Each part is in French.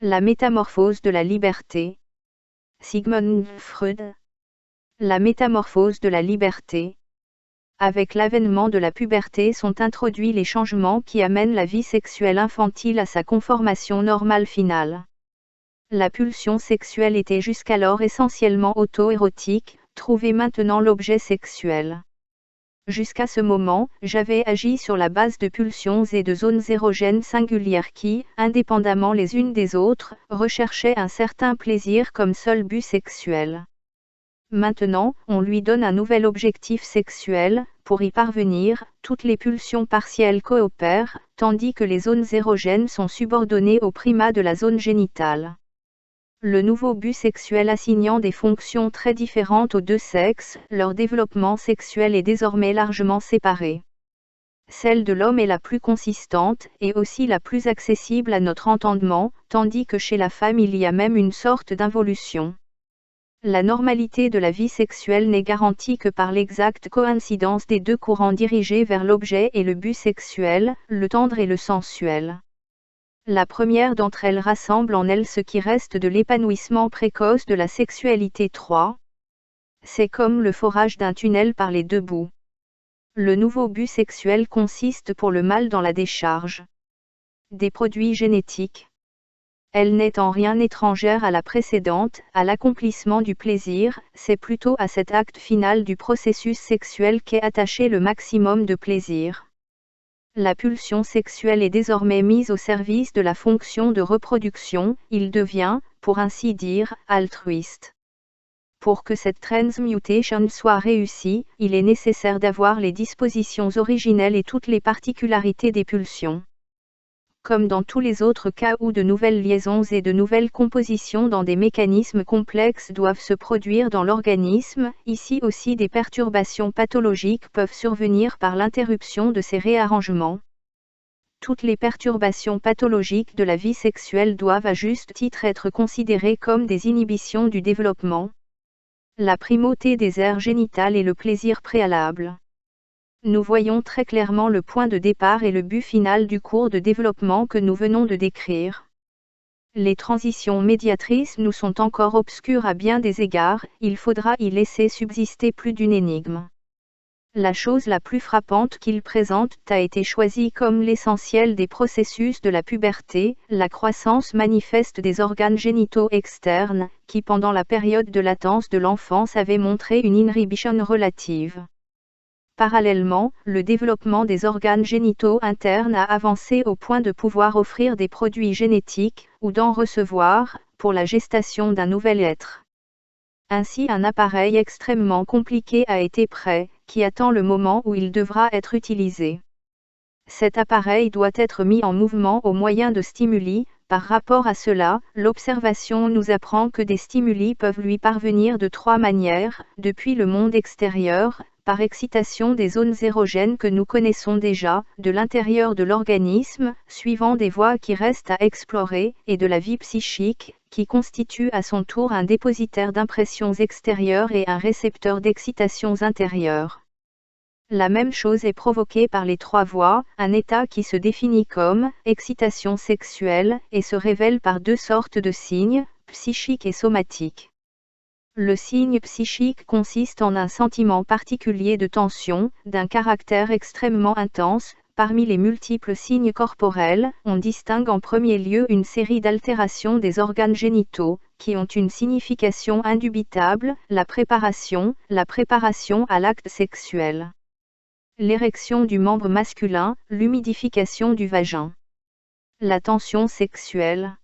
La métamorphose de la liberté. Sigmund Freud. La métamorphose de la liberté. Avec l'avènement de la puberté sont introduits les changements qui amènent la vie sexuelle infantile à sa conformation normale finale. La pulsion sexuelle était jusqu'alors essentiellement auto-érotique, trouvait maintenant l'objet sexuel. Jusqu'à ce moment, j'avais agi sur la base de pulsions et de zones érogènes singulières qui, indépendamment les unes des autres, recherchaient un certain plaisir comme seul but sexuel. Maintenant, on lui donne un nouvel objectif sexuel. Pour y parvenir, toutes les pulsions partielles coopèrent, tandis que les zones érogènes sont subordonnées au primat de la zone génitale. Le nouveau but sexuel assignant des fonctions très différentes aux deux sexes, leur développement sexuel est désormais largement séparé. Celle de l'homme est la plus consistante, et aussi la plus accessible à notre entendement, tandis que chez la femme il y a même une sorte d'involution. La normalité de la vie sexuelle n'est garantie que par l'exacte coïncidence des deux courants dirigés vers l'objet et le but sexuel, le tendre et le sensuel. La première d'entre elles rassemble en elle ce qui reste de l'épanouissement précoce de la sexualité 3. C'est comme le forage d'un tunnel par les deux bouts. Le nouveau but sexuel consiste pour le mâle dans la décharge des produits génétiques. Elle n'est en rien étrangère à la précédente, à l'accomplissement du plaisir, c'est plutôt à cet acte final du processus sexuel qu'est attaché le maximum de plaisir. La pulsion sexuelle est désormais mise au service de la fonction de reproduction, il devient, pour ainsi dire, altruiste. Pour que cette transmutation soit réussie, il est nécessaire d'avoir les dispositions originelles et toutes les particularités des pulsions. Comme dans tous les autres cas où de nouvelles liaisons et de nouvelles compositions dans des mécanismes complexes doivent se produire dans l'organisme, ici aussi des perturbations pathologiques peuvent survenir par l'interruption de ces réarrangements. Toutes les perturbations pathologiques de la vie sexuelle doivent à juste titre être considérées comme des inhibitions du développement. La primauté des aires génitales est le plaisir préalable. Nous voyons très clairement le point de départ et le but final du cours de développement que nous venons de décrire. Les transitions médiatrices nous sont encore obscures à bien des égards, il faudra y laisser subsister plus d'une énigme. La chose la plus frappante qu'il présente a été choisie comme l'essentiel des processus de la puberté, la croissance manifeste des organes génitaux externes, qui pendant la période de latence de l'enfance avait montré une inhibition relative. Parallèlement, le développement des organes génitaux internes a avancé au point de pouvoir offrir des produits génétiques, ou d'en recevoir, pour la gestation d'un nouvel être. Ainsi un appareil extrêmement compliqué a été prêt, qui attend le moment où il devra être utilisé. Cet appareil doit être mis en mouvement au moyen de stimuli. Par rapport à cela, l'observation nous apprend que des stimuli peuvent lui parvenir de trois manières, depuis le monde extérieur, par excitation des zones érogènes que nous connaissons déjà, de l'intérieur de l'organisme, suivant des voies qui restent à explorer, et de la vie psychique, qui constitue à son tour un dépositaire d'impressions extérieures et un récepteur d'excitations intérieures. La même chose est provoquée par les trois voies, un état qui se définit comme excitation sexuelle et se révèle par deux sortes de signes, psychiques et somatiques. Le signe psychique consiste en un sentiment particulier de tension, d'un caractère extrêmement intense. Parmi les multiples signes corporels, on distingue en premier lieu une série d'altérations des organes génitaux, qui ont une signification indubitable, la préparation à l'acte sexuel. L'érection du membre masculin, l'humidification du vagin. La tension sexuelle.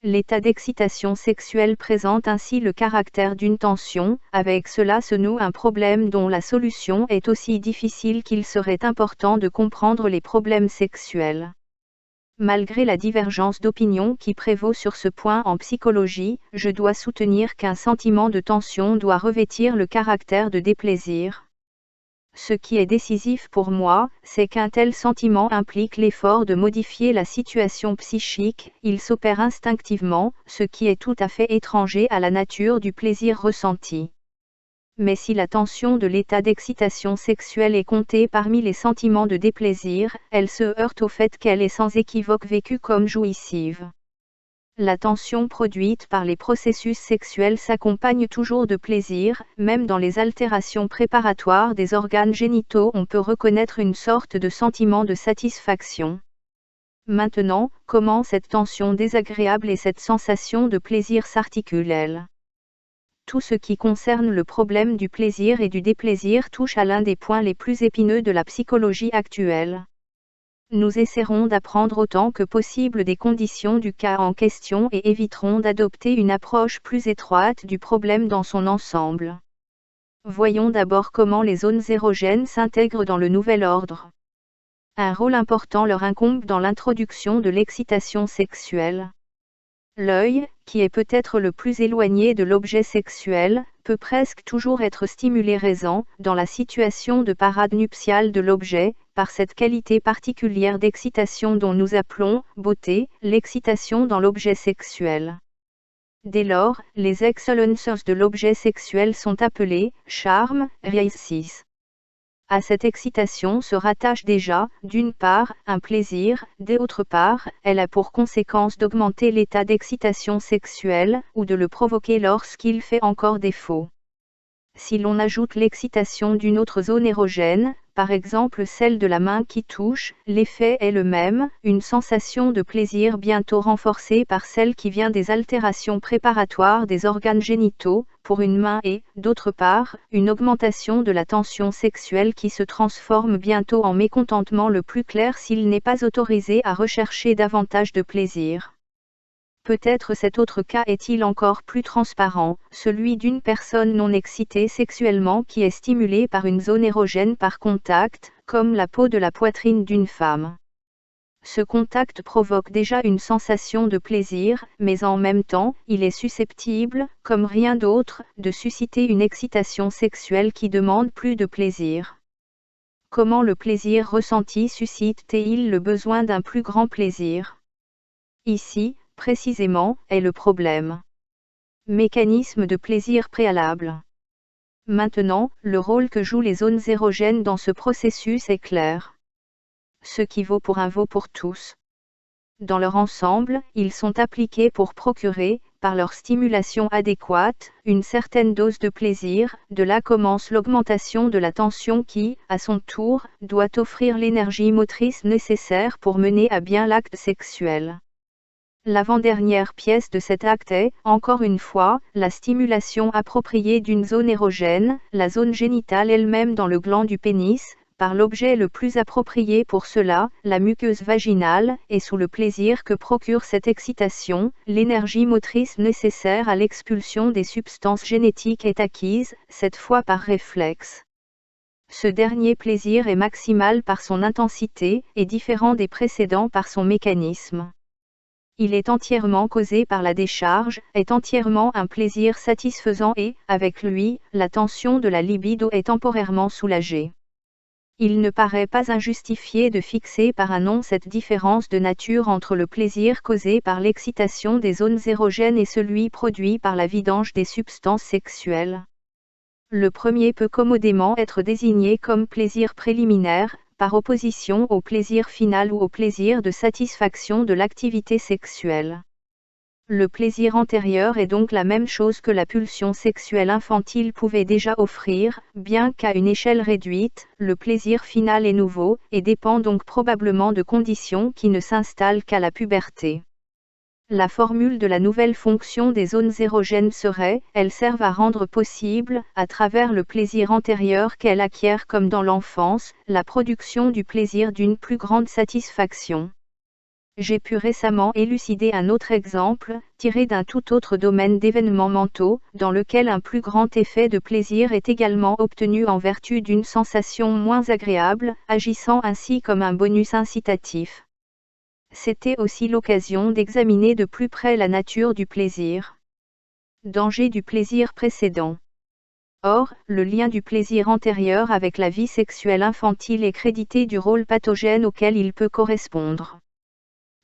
L'état d'excitation sexuelle présente ainsi le caractère d'une tension, avec cela se noue un problème dont la solution est aussi difficile qu'il serait important de comprendre les problèmes sexuels. Malgré la divergence d'opinion qui prévaut sur ce point en psychologie, je dois soutenir qu'un sentiment de tension doit revêtir le caractère de déplaisir. Ce qui est décisif pour moi, c'est qu'un tel sentiment implique l'effort de modifier la situation psychique, il s'opère instinctivement, ce qui est tout à fait étranger à la nature du plaisir ressenti. Mais si la tension de l'état d'excitation sexuelle est comptée parmi les sentiments de déplaisir, elle se heurte au fait qu'elle est sans équivoque vécue comme jouissive. La tension produite par les processus sexuels s'accompagne toujours de plaisir, même dans les altérations préparatoires des organes génitaux on peut reconnaître une sorte de sentiment de satisfaction. Maintenant, comment cette tension désagréable et cette sensation de plaisir s'articulent-elles ? Tout ce qui concerne le problème du plaisir et du déplaisir touche à l'un des points les plus épineux de la psychologie actuelle. Nous essaierons d'apprendre autant que possible des conditions du cas en question et éviterons d'adopter une approche plus étroite du problème dans son ensemble. Voyons d'abord comment les zones érogènes s'intègrent dans le nouvel ordre. Un rôle important leur incombe dans l'introduction de l'excitation sexuelle. L'œil, qui est peut-être le plus éloigné de l'objet sexuel, peut presque toujours être stimulé raisant, dans la situation de parade nuptiale de l'objet, par cette qualité particulière d'excitation dont nous appelons, beauté, l'excitation dans l'objet sexuel. Dès lors, les excellences de l'objet sexuel sont appelées, charme, reisis. À cette excitation se rattache déjà, d'une part, un plaisir, d'autre part, elle a pour conséquence d'augmenter l'état d'excitation sexuelle, ou de le provoquer lorsqu'il fait encore défaut. Si l'on ajoute l'excitation d'une autre zone érogène, par exemple celle de la main qui touche, l'effet est le même, une sensation de plaisir bientôt renforcée par celle qui vient des altérations préparatoires des organes génitaux, pour une main et, d'autre part, une augmentation de la tension sexuelle qui se transforme bientôt en mécontentement le plus clair s'il n'est pas autorisé à rechercher davantage de plaisir. Peut-être cet autre cas est-il encore plus transparent, celui d'une personne non excitée sexuellement qui est stimulée par une zone érogène par contact, comme la peau de la poitrine d'une femme. Ce contact provoque déjà une sensation de plaisir, mais en même temps, il est susceptible, comme rien d'autre, de susciter une excitation sexuelle qui demande plus de plaisir. Comment le plaisir ressenti suscite-t-il le besoin d'un plus grand plaisir ? Ici, précisément, est le problème. Mécanisme de plaisir préalable. Maintenant, le rôle que jouent les zones érogènes dans ce processus est clair. Ce qui vaut pour un vaut pour tous. Dans leur ensemble, ils sont appliqués pour procurer, par leur stimulation adéquate, une certaine dose de plaisir, de là commence l'augmentation de la tension qui, à son tour, doit offrir l'énergie motrice nécessaire pour mener à bien l'acte sexuel. L'avant-dernière pièce de cet acte est, encore une fois, la stimulation appropriée d'une zone érogène, la zone génitale elle-même dans le gland du pénis, par l'objet le plus approprié pour cela, la muqueuse vaginale, et sous le plaisir que procure cette excitation, l'énergie motrice nécessaire à l'expulsion des substances génétiques est acquise, cette fois par réflexe. Ce dernier plaisir est maximal par son intensité, et différent des précédents par son mécanisme. Il est entièrement causé par la décharge, est entièrement un plaisir satisfaisant et, avec lui, la tension de la libido est temporairement soulagée. Il ne paraît pas injustifié de fixer par un nom cette différence de nature entre le plaisir causé par l'excitation des zones érogènes et celui produit par la vidange des substances sexuelles. Le premier peut commodément être désigné comme plaisir préliminaire, par opposition au plaisir final ou au plaisir de satisfaction de l'activité sexuelle. Le plaisir antérieur est donc la même chose que la pulsion sexuelle infantile pouvait déjà offrir, bien qu'à une échelle réduite, le plaisir final est nouveau, et dépend donc probablement de conditions qui ne s'installent qu'à la puberté. La formule de la nouvelle fonction des zones érogènes serait, elles servent à rendre possible, à travers le plaisir antérieur qu'elles acquièrent comme dans l'enfance, la production du plaisir d'une plus grande satisfaction. J'ai pu récemment élucider un autre exemple, tiré d'un tout autre domaine d'événements mentaux, dans lequel un plus grand effet de plaisir est également obtenu en vertu d'une sensation moins agréable, agissant ainsi comme un bonus incitatif. C'était aussi l'occasion d'examiner de plus près la nature du plaisir. Danger du plaisir précédent. Or, le lien du plaisir antérieur avec la vie sexuelle infantile est crédité du rôle pathogène auquel il peut correspondre.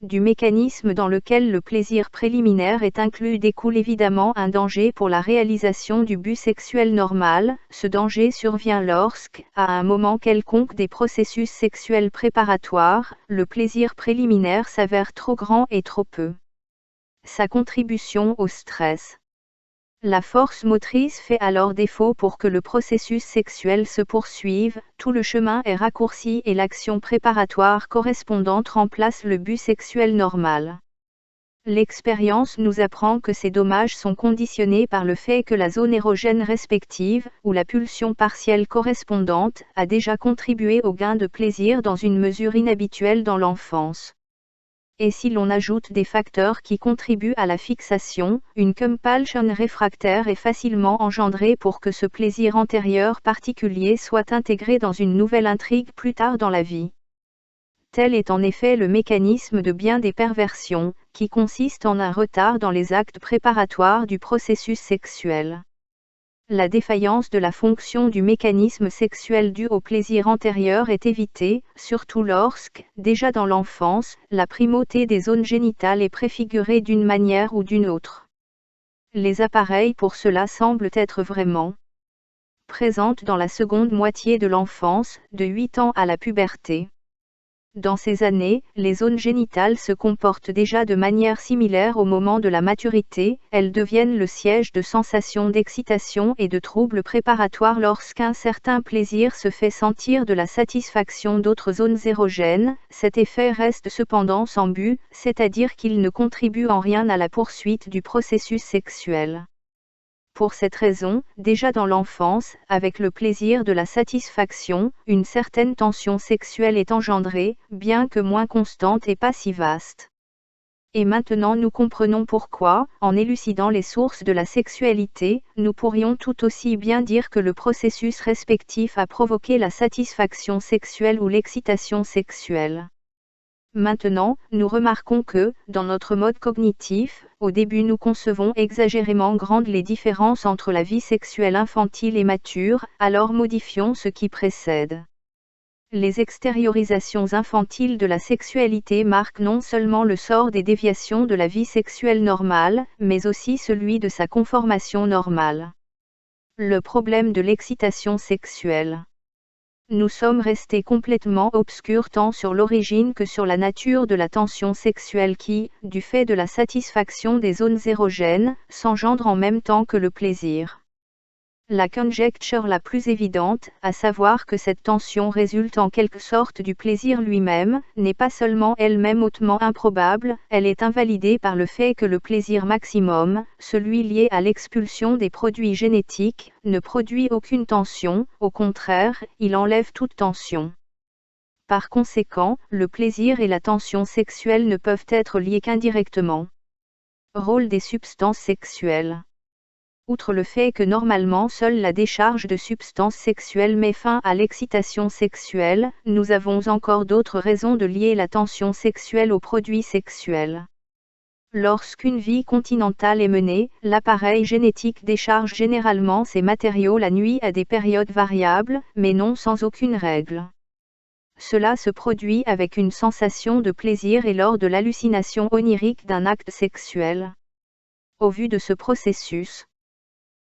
Du mécanisme dans lequel le plaisir préliminaire est inclus découle évidemment un danger pour la réalisation du but sexuel normal. Ce danger survient lorsque, à un moment quelconque des processus sexuels préparatoires, le plaisir préliminaire s'avère trop grand et trop peu. sa contribution au stress. La force motrice fait alors défaut pour que le processus sexuel se poursuive, tout le chemin est raccourci et l'action préparatoire correspondante remplace le but sexuel normal. L'expérience nous apprend que ces dommages sont conditionnés par le fait que la zone érogène respective, ou la pulsion partielle correspondante, a déjà contribué au gain de plaisir dans une mesure inhabituelle dans l'enfance. Et si l'on ajoute des facteurs qui contribuent à la fixation, une compulsion réfractaire est facilement engendrée pour que ce plaisir antérieur particulier soit intégré dans une nouvelle intrigue plus tard dans la vie. Tel est en effet le mécanisme de bien des perversions, qui consiste en un retard dans les actes préparatoires du processus sexuel. La défaillance de la fonction du mécanisme sexuel due au plaisir antérieur est évitée, surtout lorsque, déjà dans l'enfance, la primauté des zones génitales est préfigurée d'une manière ou d'une autre. Les appareils pour cela semblent être vraiment présentes dans la seconde moitié de l'enfance, de 8 ans à la puberté. Dans ces années, les zones génitales se comportent déjà de manière similaire au moment de la maturité, elles deviennent le siège de sensations d'excitation et de troubles préparatoires lorsqu'un certain plaisir se fait sentir de la satisfaction d'autres zones érogènes, cet effet reste cependant sans but, c'est-à-dire qu'il ne contribue en rien à la poursuite du processus sexuel. Pour cette raison, déjà dans l'enfance, avec le plaisir de la satisfaction, une certaine tension sexuelle est engendrée, bien que moins constante et pas si vaste. Et maintenant nous comprenons pourquoi, en élucidant les sources de la sexualité, nous pourrions tout aussi bien dire que le processus respectif a provoqué la satisfaction sexuelle ou l'excitation sexuelle. Maintenant, nous remarquons que, dans notre mode cognitif, au début nous concevons exagérément grandes les différences entre la vie sexuelle infantile et mature, alors modifions ce qui précède. Les extériorisations infantiles de la sexualité marquent non seulement le sort des déviations de la vie sexuelle normale, mais aussi celui de sa conformation normale. Le problème de l'excitation sexuelle. Nous sommes restés complètement obscurs tant sur l'origine que sur la nature de la tension sexuelle qui, du fait de la satisfaction des zones érogènes, s'engendre en même temps que le plaisir. La conjecture la plus évidente, à savoir que cette tension résulte en quelque sorte du plaisir lui-même, n'est pas seulement elle-même hautement improbable, elle est invalidée par le fait que le plaisir maximum, celui lié à l'expulsion des produits génétiques, ne produit aucune tension, au contraire, il enlève toute tension. Par conséquent, le plaisir et la tension sexuelle ne peuvent être liés qu'indirectement. Rôle des substances sexuelles. Outre le fait que normalement seule la décharge de substances sexuelles met fin à l'excitation sexuelle, nous avons encore d'autres raisons de lier la tension sexuelle aux produits sexuels. Lorsqu'une vie continentale est menée, l'appareil génétique décharge généralement ses matériaux la nuit à des périodes variables, mais non sans aucune règle. Cela se produit avec une sensation de plaisir et lors de l'hallucination onirique d'un acte sexuel. Au vu de ce processus,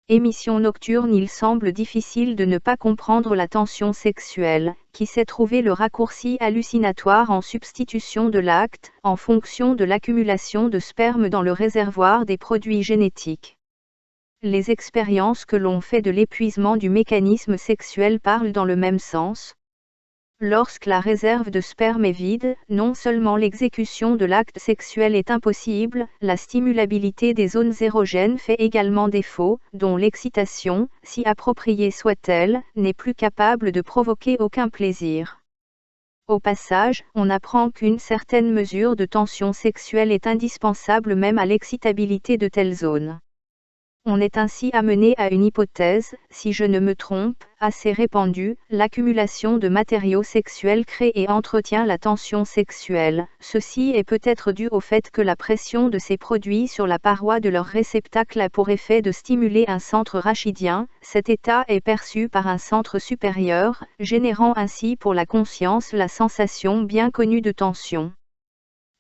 émission nocturne, il semble difficile de ne pas comprendre la tension sexuelle, qui sait trouver le raccourci hallucinatoire en substitution de l'acte, en fonction de l'accumulation de sperme dans le réservoir des produits génétiques. Les expériences que l'on fait de l'épuisement du mécanisme sexuel parlent dans le même sens. Lorsque la réserve de sperme est vide, non seulement l'exécution de l'acte sexuel est impossible, la stimulabilité des zones érogènes fait également défaut, dont l'excitation, si appropriée soit-elle, n'est plus capable de provoquer aucun plaisir. Au passage, on apprend qu'une certaine mesure de tension sexuelle est indispensable même à l'excitabilité de telles zones. On est ainsi amené à une hypothèse, si je ne me trompe, assez répandue, l'accumulation de matériaux sexuels crée et entretient la tension sexuelle. Ceci est peut-être dû au fait que la pression de ces produits sur la paroi de leur réceptacle a pour effet de stimuler un centre rachidien, cet état est perçu par un centre supérieur, générant ainsi pour la conscience la sensation bien connue de tension.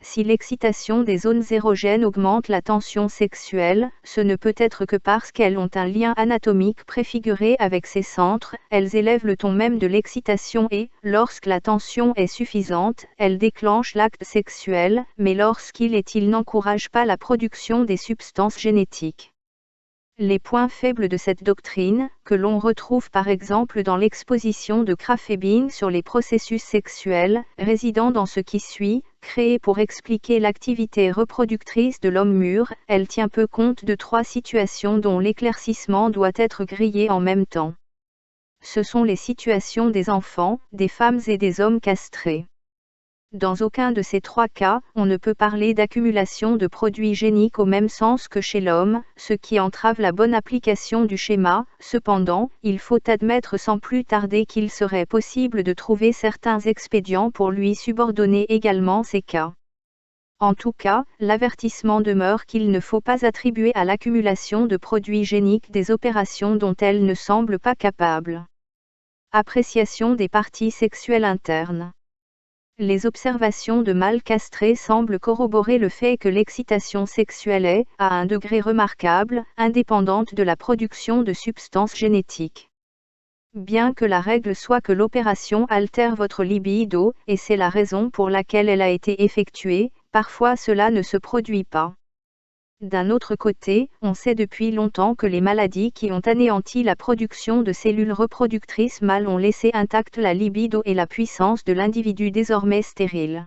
Si l'excitation des zones érogènes augmente la tension sexuelle, ce ne peut être que parce qu'elles ont un lien anatomique préfiguré avec ces centres, elles élèvent le ton même de l'excitation et, lorsque la tension est suffisante, elles déclenchent l'acte sexuel, mais lorsqu'il est, il n'encourage pas la production des substances génétiques. Les points faibles de cette doctrine, que l'on retrouve par exemple dans l'exposition de Krafft-Ebing sur les processus sexuels, résidant dans ce qui suit, créé pour expliquer l'activité reproductrice de l'homme mûr, elle tient peu compte de 3 situations dont l'éclaircissement doit être grillé en même temps. Ce sont les situations des enfants, des femmes et des hommes castrés. Dans aucun de ces 3 cas, on ne peut parler d'accumulation de produits géniques au même sens que chez l'homme, ce qui entrave la bonne application du schéma. Cependant, il faut admettre sans plus tarder qu'il serait possible de trouver certains expédients pour lui subordonner également ces cas. En tout cas, l'avertissement demeure qu'il ne faut pas attribuer à l'accumulation de produits géniques des opérations dont elle ne semble pas capable. Appréciation des parties sexuelles internes. Les observations de mâles castrés semblent corroborer le fait que l'excitation sexuelle est, à un degré remarquable, indépendante de la production de substances génétiques. Bien que la règle soit que l'opération altère votre libido, et c'est la raison pour laquelle elle a été effectuée, parfois cela ne se produit pas. D'un autre côté, on sait depuis longtemps que les maladies qui ont anéanti la production de cellules reproductrices mâles ont laissé intacte la libido et la puissance de l'individu désormais stérile.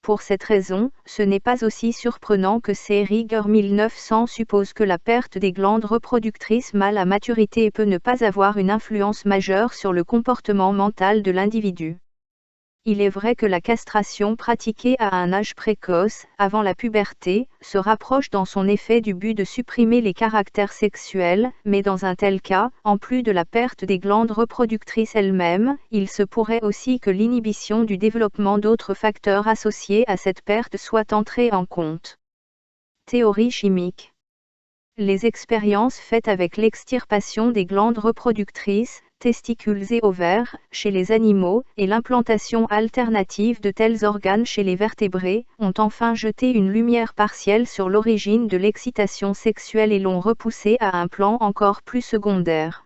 Pour cette raison, ce n'est pas aussi surprenant que Rieger 1900 suppose que la perte des glandes reproductrices mâles à maturité peut ne pas avoir une influence majeure sur le comportement mental de l'individu. Il est vrai que la castration pratiquée à un âge précoce, avant la puberté, se rapproche dans son effet du but de supprimer les caractères sexuels, mais dans un tel cas, en plus de la perte des glandes reproductrices elles-mêmes, il se pourrait aussi que l'inhibition du développement d'autres facteurs associés à cette perte soit entrée en compte. Théorie chimique. Les expériences faites avec l'extirpation des glandes reproductrices, testicules et ovaires, chez les animaux, et l'implantation alternative de tels organes chez les vertébrés, ont enfin jeté une lumière partielle sur l'origine de l'excitation sexuelle et l'ont repoussée à un plan encore plus secondaire.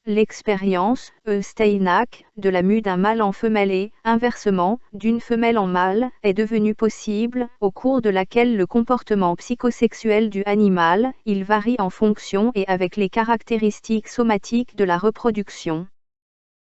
L'expérience, Steinach, de la mue d'un mâle en femelle et, inversement, d'une femelle en mâle, est devenue possible, au cours de laquelle le comportement psychosexuel du animal, il varie en fonction et avec les caractéristiques somatiques de la reproduction.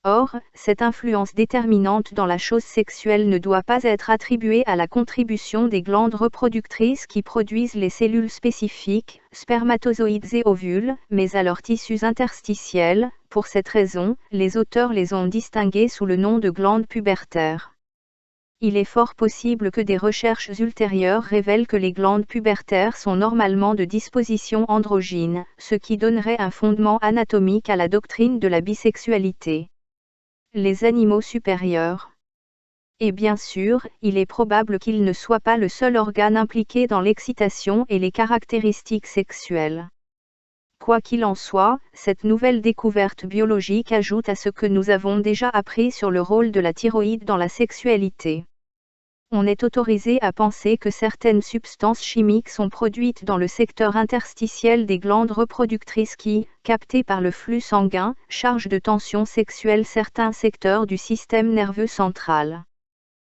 Or, cette influence déterminante dans la chose sexuelle ne doit pas être attribuée à la contribution des glandes reproductrices qui produisent les cellules spécifiques, spermatozoïdes et ovules, mais à leurs tissus interstitiels. Pour cette raison, les auteurs les ont distinguées sous le nom de glandes pubertaires. Il est fort possible que des recherches ultérieures révèlent que les glandes pubertaires sont normalement de disposition androgyne, ce qui donnerait un fondement anatomique à la doctrine de la bisexualité. Les animaux supérieurs. Et bien sûr, il est probable qu'il ne soit pas le seul organe impliqué dans l'excitation et les caractéristiques sexuelles. Quoi qu'il en soit, cette nouvelle découverte biologique ajoute à ce que nous avons déjà appris sur le rôle de la thyroïde dans la sexualité. On est autorisé à penser que certaines substances chimiques sont produites dans le secteur interstitiel des glandes reproductrices qui, captées par le flux sanguin, chargent de tension sexuelle certains secteurs du système nerveux central.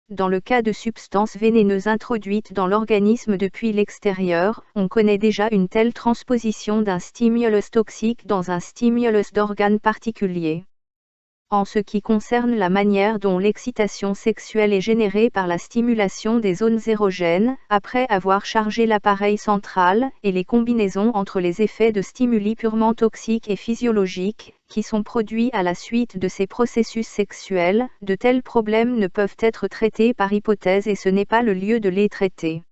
Dans le cas de substances vénéneuses introduites dans l'organisme depuis l'extérieur, on connaît déjà une telle transposition d'un stimulus toxique dans un stimulus d'organe particulier. En ce qui concerne la manière dont l'excitation sexuelle est générée par la stimulation des zones érogènes, après avoir chargé l'appareil central, et les combinaisons entre les effets de stimuli purement toxiques et physiologiques, qui sont produits à la suite de ces processus sexuels, de tels problèmes ne peuvent être traités par hypothèse et ce n'est pas le lieu de les traiter.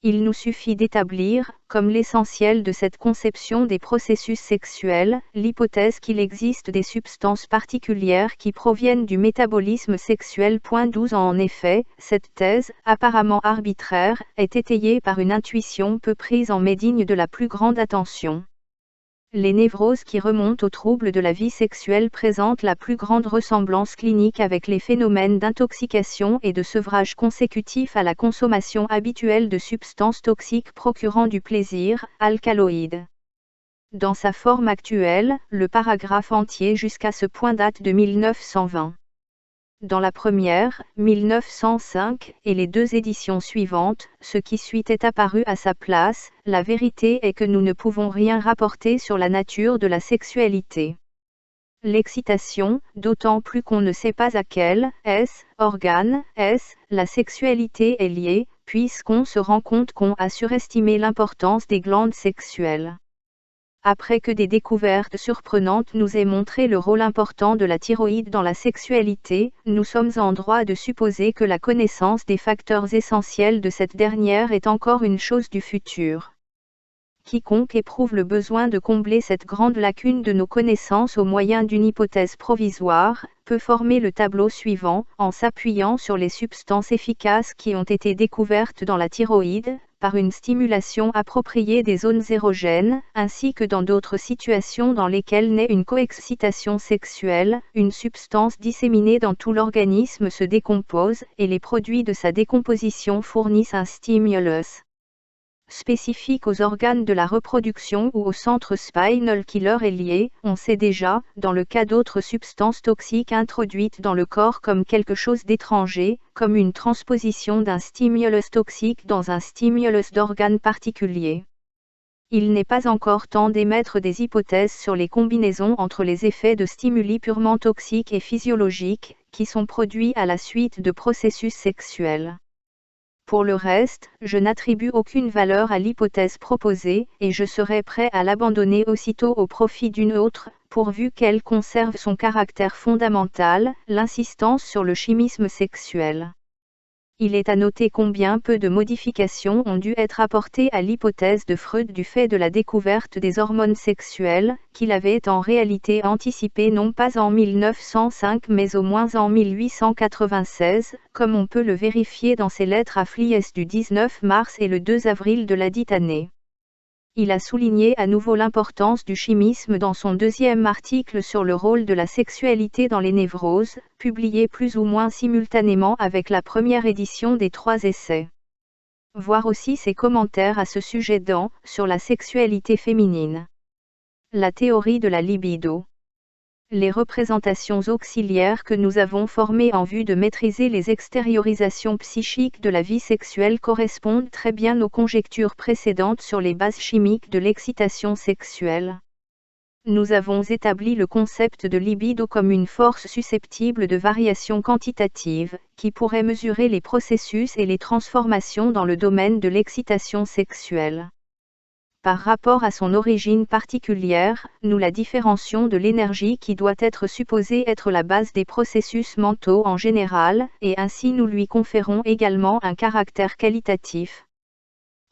Il nous suffit d'établir, comme l'essentiel de cette conception des processus sexuels, l'hypothèse qu'il existe des substances particulières qui proviennent du métabolisme sexuel. 12 En effet, cette thèse, apparemment arbitraire, est étayée par une intuition peu prise en mais digne de la plus grande attention. Les névroses qui remontent aux troubles de la vie sexuelle présentent la plus grande ressemblance clinique avec les phénomènes d'intoxication et de sevrage consécutifs à la consommation habituelle de substances toxiques procurant du plaisir, alcaloïdes. Dans sa forme actuelle, le paragraphe entier jusqu'à ce point date de 1920. Dans la première, 1905, et les deux éditions suivantes, ce qui suit est apparu à sa place. La vérité est que nous ne pouvons rien rapporter sur la nature de la sexualité. L'excitation, d'autant plus qu'on ne sait pas à quel organe la sexualité est liée, puisqu'on se rend compte qu'on a surestimé l'importance des glandes sexuelles. Après que des découvertes surprenantes nous aient montré le rôle important de la thyroïde dans la sexualité, nous sommes en droit de supposer que la connaissance des facteurs essentiels de cette dernière est encore une chose du futur. Quiconque éprouve le besoin de combler cette grande lacune de nos connaissances au moyen d'une hypothèse provisoire, peut former le tableau suivant, en s'appuyant sur les substances efficaces qui ont été découvertes dans la thyroïde, par une stimulation appropriée des zones érogènes, ainsi que dans d'autres situations dans lesquelles naît une coexcitation sexuelle, une substance disséminée dans tout l'organisme se décompose, et les produits de sa décomposition fournissent un stimulus spécifique aux organes de la reproduction ou au centre spinal qui leur est lié. On sait déjà, dans le cas d'autres substances toxiques introduites dans le corps comme quelque chose d'étranger, comme une transposition d'un stimulus toxique dans un stimulus d'organe particulier. Il n'est pas encore temps d'émettre des hypothèses sur les combinaisons entre les effets de stimuli purement toxiques et physiologiques, qui sont produits à la suite de processus sexuels. Pour le reste, je n'attribue aucune valeur à l'hypothèse proposée, et je serai prêt à l'abandonner aussitôt au profit d'une autre, pourvu qu'elle conserve son caractère fondamental, l'insistance sur le chimisme sexuel. Il est à noter combien peu de modifications ont dû être apportées à l'hypothèse de Freud du fait de la découverte des hormones sexuelles, qu'il avait en réalité anticipée non pas en 1905 mais au moins en 1896, comme on peut le vérifier dans ses lettres à Flies du 19 mars et le 2 avril de ladite année. Il a souligné à nouveau l'importance du chimisme dans son deuxième article sur le rôle de la sexualité dans les névroses, publié plus ou moins simultanément avec la première édition des 3 essais. Voir aussi ses commentaires à ce sujet dans « Sur la sexualité féminine ». La théorie de la libido. Les représentations auxiliaires que nous avons formées en vue de maîtriser les extériorisations psychiques de la vie sexuelle correspondent très bien aux conjectures précédentes sur les bases chimiques de l'excitation sexuelle. Nous avons établi le concept de libido comme une force susceptible de variation quantitative, qui pourrait mesurer les processus et les transformations dans le domaine de l'excitation sexuelle. Par rapport à son origine particulière, nous la différencions de l'énergie qui doit être supposée être la base des processus mentaux en général, et ainsi nous lui conférons également un caractère qualitatif.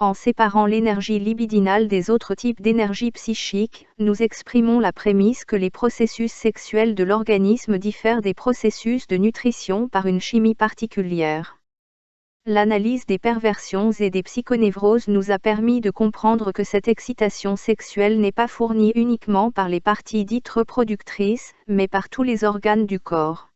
En séparant l'énergie libidinale des autres types d'énergie psychique, nous exprimons la prémisse que les processus sexuels de l'organisme diffèrent des processus de nutrition par une chimie particulière. L'analyse des perversions et des psychonévroses nous a permis de comprendre que cette excitation sexuelle n'est pas fournie uniquement par les parties dites reproductrices, mais par tous les organes du corps.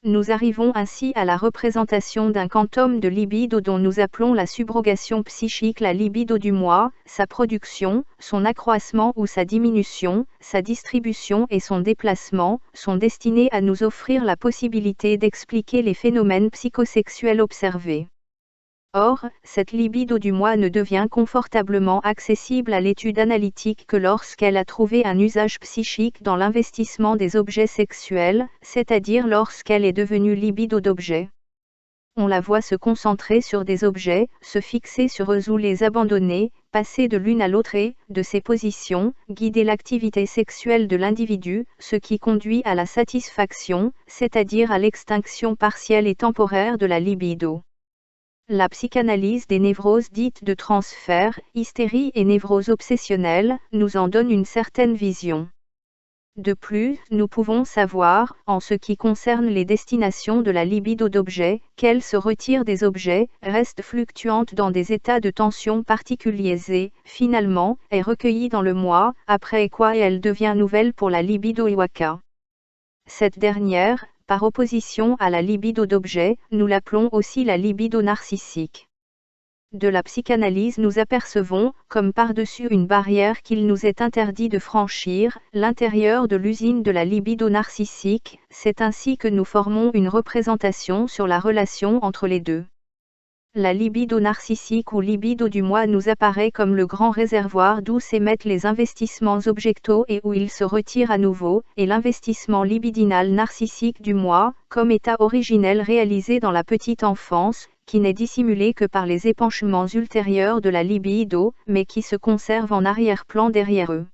Nous arrivons ainsi à la représentation d'un quantum de libido dont nous appelons la subrogation psychique, la libido du moi, sa production, son accroissement ou sa diminution, sa distribution et son déplacement, sont destinés à nous offrir la possibilité d'expliquer les phénomènes psychosexuels observés. Or, cette libido du moi ne devient confortablement accessible à l'étude analytique que lorsqu'elle a trouvé un usage psychique dans l'investissement des objets sexuels, c'est-à-dire lorsqu'elle est devenue libido d'objet. On la voit se concentrer sur des objets, se fixer sur eux ou les abandonner, passer de l'une à l'autre et, de ces positions, guider l'activité sexuelle de l'individu, ce qui conduit à la satisfaction, c'est-à-dire à l'extinction partielle et temporaire de la libido. La psychanalyse des névroses dites de transfert, hystérie et névrose obsessionnelle, nous en donne une certaine vision. De plus, nous pouvons savoir, en ce qui concerne les destinations de la libido d'objets, qu'elle se retire des objets, reste fluctuante dans des états de tension particuliers et, finalement, est recueillie dans le moi, après quoi elle devient nouvelle pour la libido iwaka. Cette dernière, par opposition à la libido d'objet, nous l'appelons aussi la libido narcissique. De la psychanalyse nous apercevons, comme par-dessus une barrière qu'il nous est interdit de franchir, l'intérieur de l'usine de la libido narcissique, c'est ainsi que nous formons une représentation sur la relation entre les deux. La libido narcissique ou libido du moi nous apparaît comme le grand réservoir d'où s'émettent les investissements objectaux et où ils se retirent à nouveau, et l'investissement libidinal narcissique du moi, comme état originel réalisé dans la petite enfance, qui n'est dissimulé que par les épanchements ultérieurs de la libido, mais qui se conserve en arrière-plan derrière eux.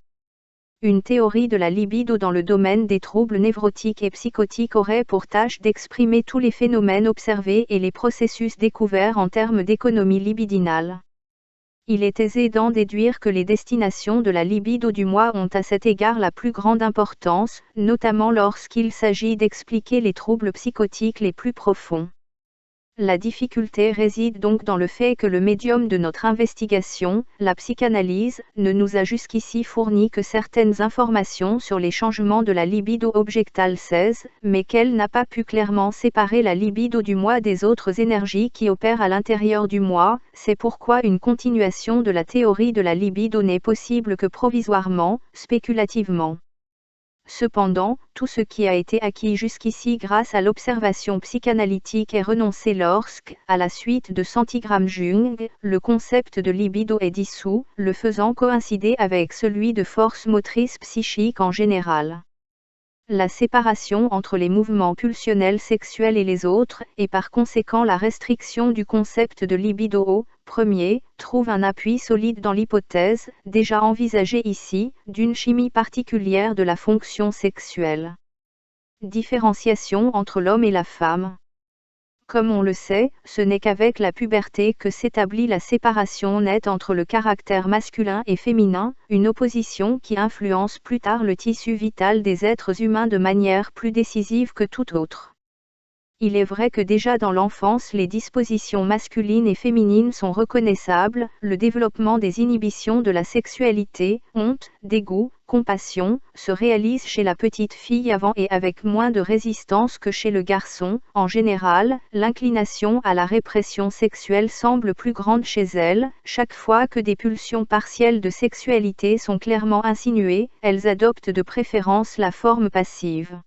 Une théorie de la libido dans le domaine des troubles névrotiques et psychotiques aurait pour tâche d'exprimer tous les phénomènes observés et les processus découverts en termes d'économie libidinale. Il est aisé d'en déduire que les destinations de la libido du moi ont à cet égard la plus grande importance, notamment lorsqu'il s'agit d'expliquer les troubles psychotiques les plus profonds. La difficulté réside donc dans le fait que le médium de notre investigation, la psychanalyse, ne nous a jusqu'ici fourni que certaines informations sur les changements de la libido objectale 16, mais qu'elle n'a pas pu clairement séparer la libido du moi des autres énergies qui opèrent à l'intérieur du moi, c'est pourquoi une continuation de la théorie de la libido n'est possible que provisoirement, spéculativement. Cependant, tout ce qui a été acquis jusqu'ici grâce à l'observation psychanalytique est renoncé lorsque, à la suite de Centigram Jung, le concept de libido est dissous, le faisant coïncider avec celui de force motrice psychique en général. La séparation entre les mouvements pulsionnels sexuels et les autres, et par conséquent la restriction du concept de libido au premier, trouve un appui solide dans l'hypothèse, déjà envisagée ici, d'une chimie particulière de la fonction sexuelle. Différenciation entre l'homme et la femme. Comme on le sait, ce n'est qu'avec la puberté que s'établit la séparation nette entre le caractère masculin et féminin, une opposition qui influence plus tard le tissu vital des êtres humains de manière plus décisive que toute autre. Il est vrai que déjà dans l'enfance les dispositions masculines et féminines sont reconnaissables, le développement des inhibitions de la sexualité, honte, dégoût, compassion, se réalise chez la petite fille avant et avec moins de résistance que chez le garçon. En général, l'inclination à la répression sexuelle semble plus grande chez elle, chaque fois que des pulsions partielles de sexualité sont clairement insinuées, elles adoptent de préférence la forme passive.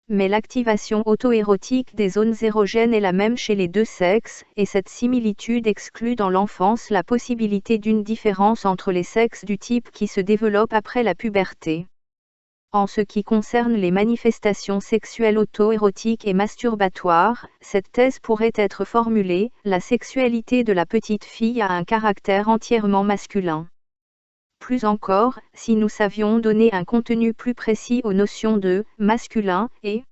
Mais l'activation auto-érotique des zones érogènes est la même chez les deux sexes, et cette similitude exclut dans l'enfance la possibilité d'une différence entre les sexes du type qui se développe après la puberté. En ce qui concerne les manifestations sexuelles auto-érotiques et masturbatoires, cette thèse pourrait être formulée, la sexualité de la petite fille a un caractère entièrement masculin. Plus encore, si nous savions donner un contenu plus précis aux notions de masculin et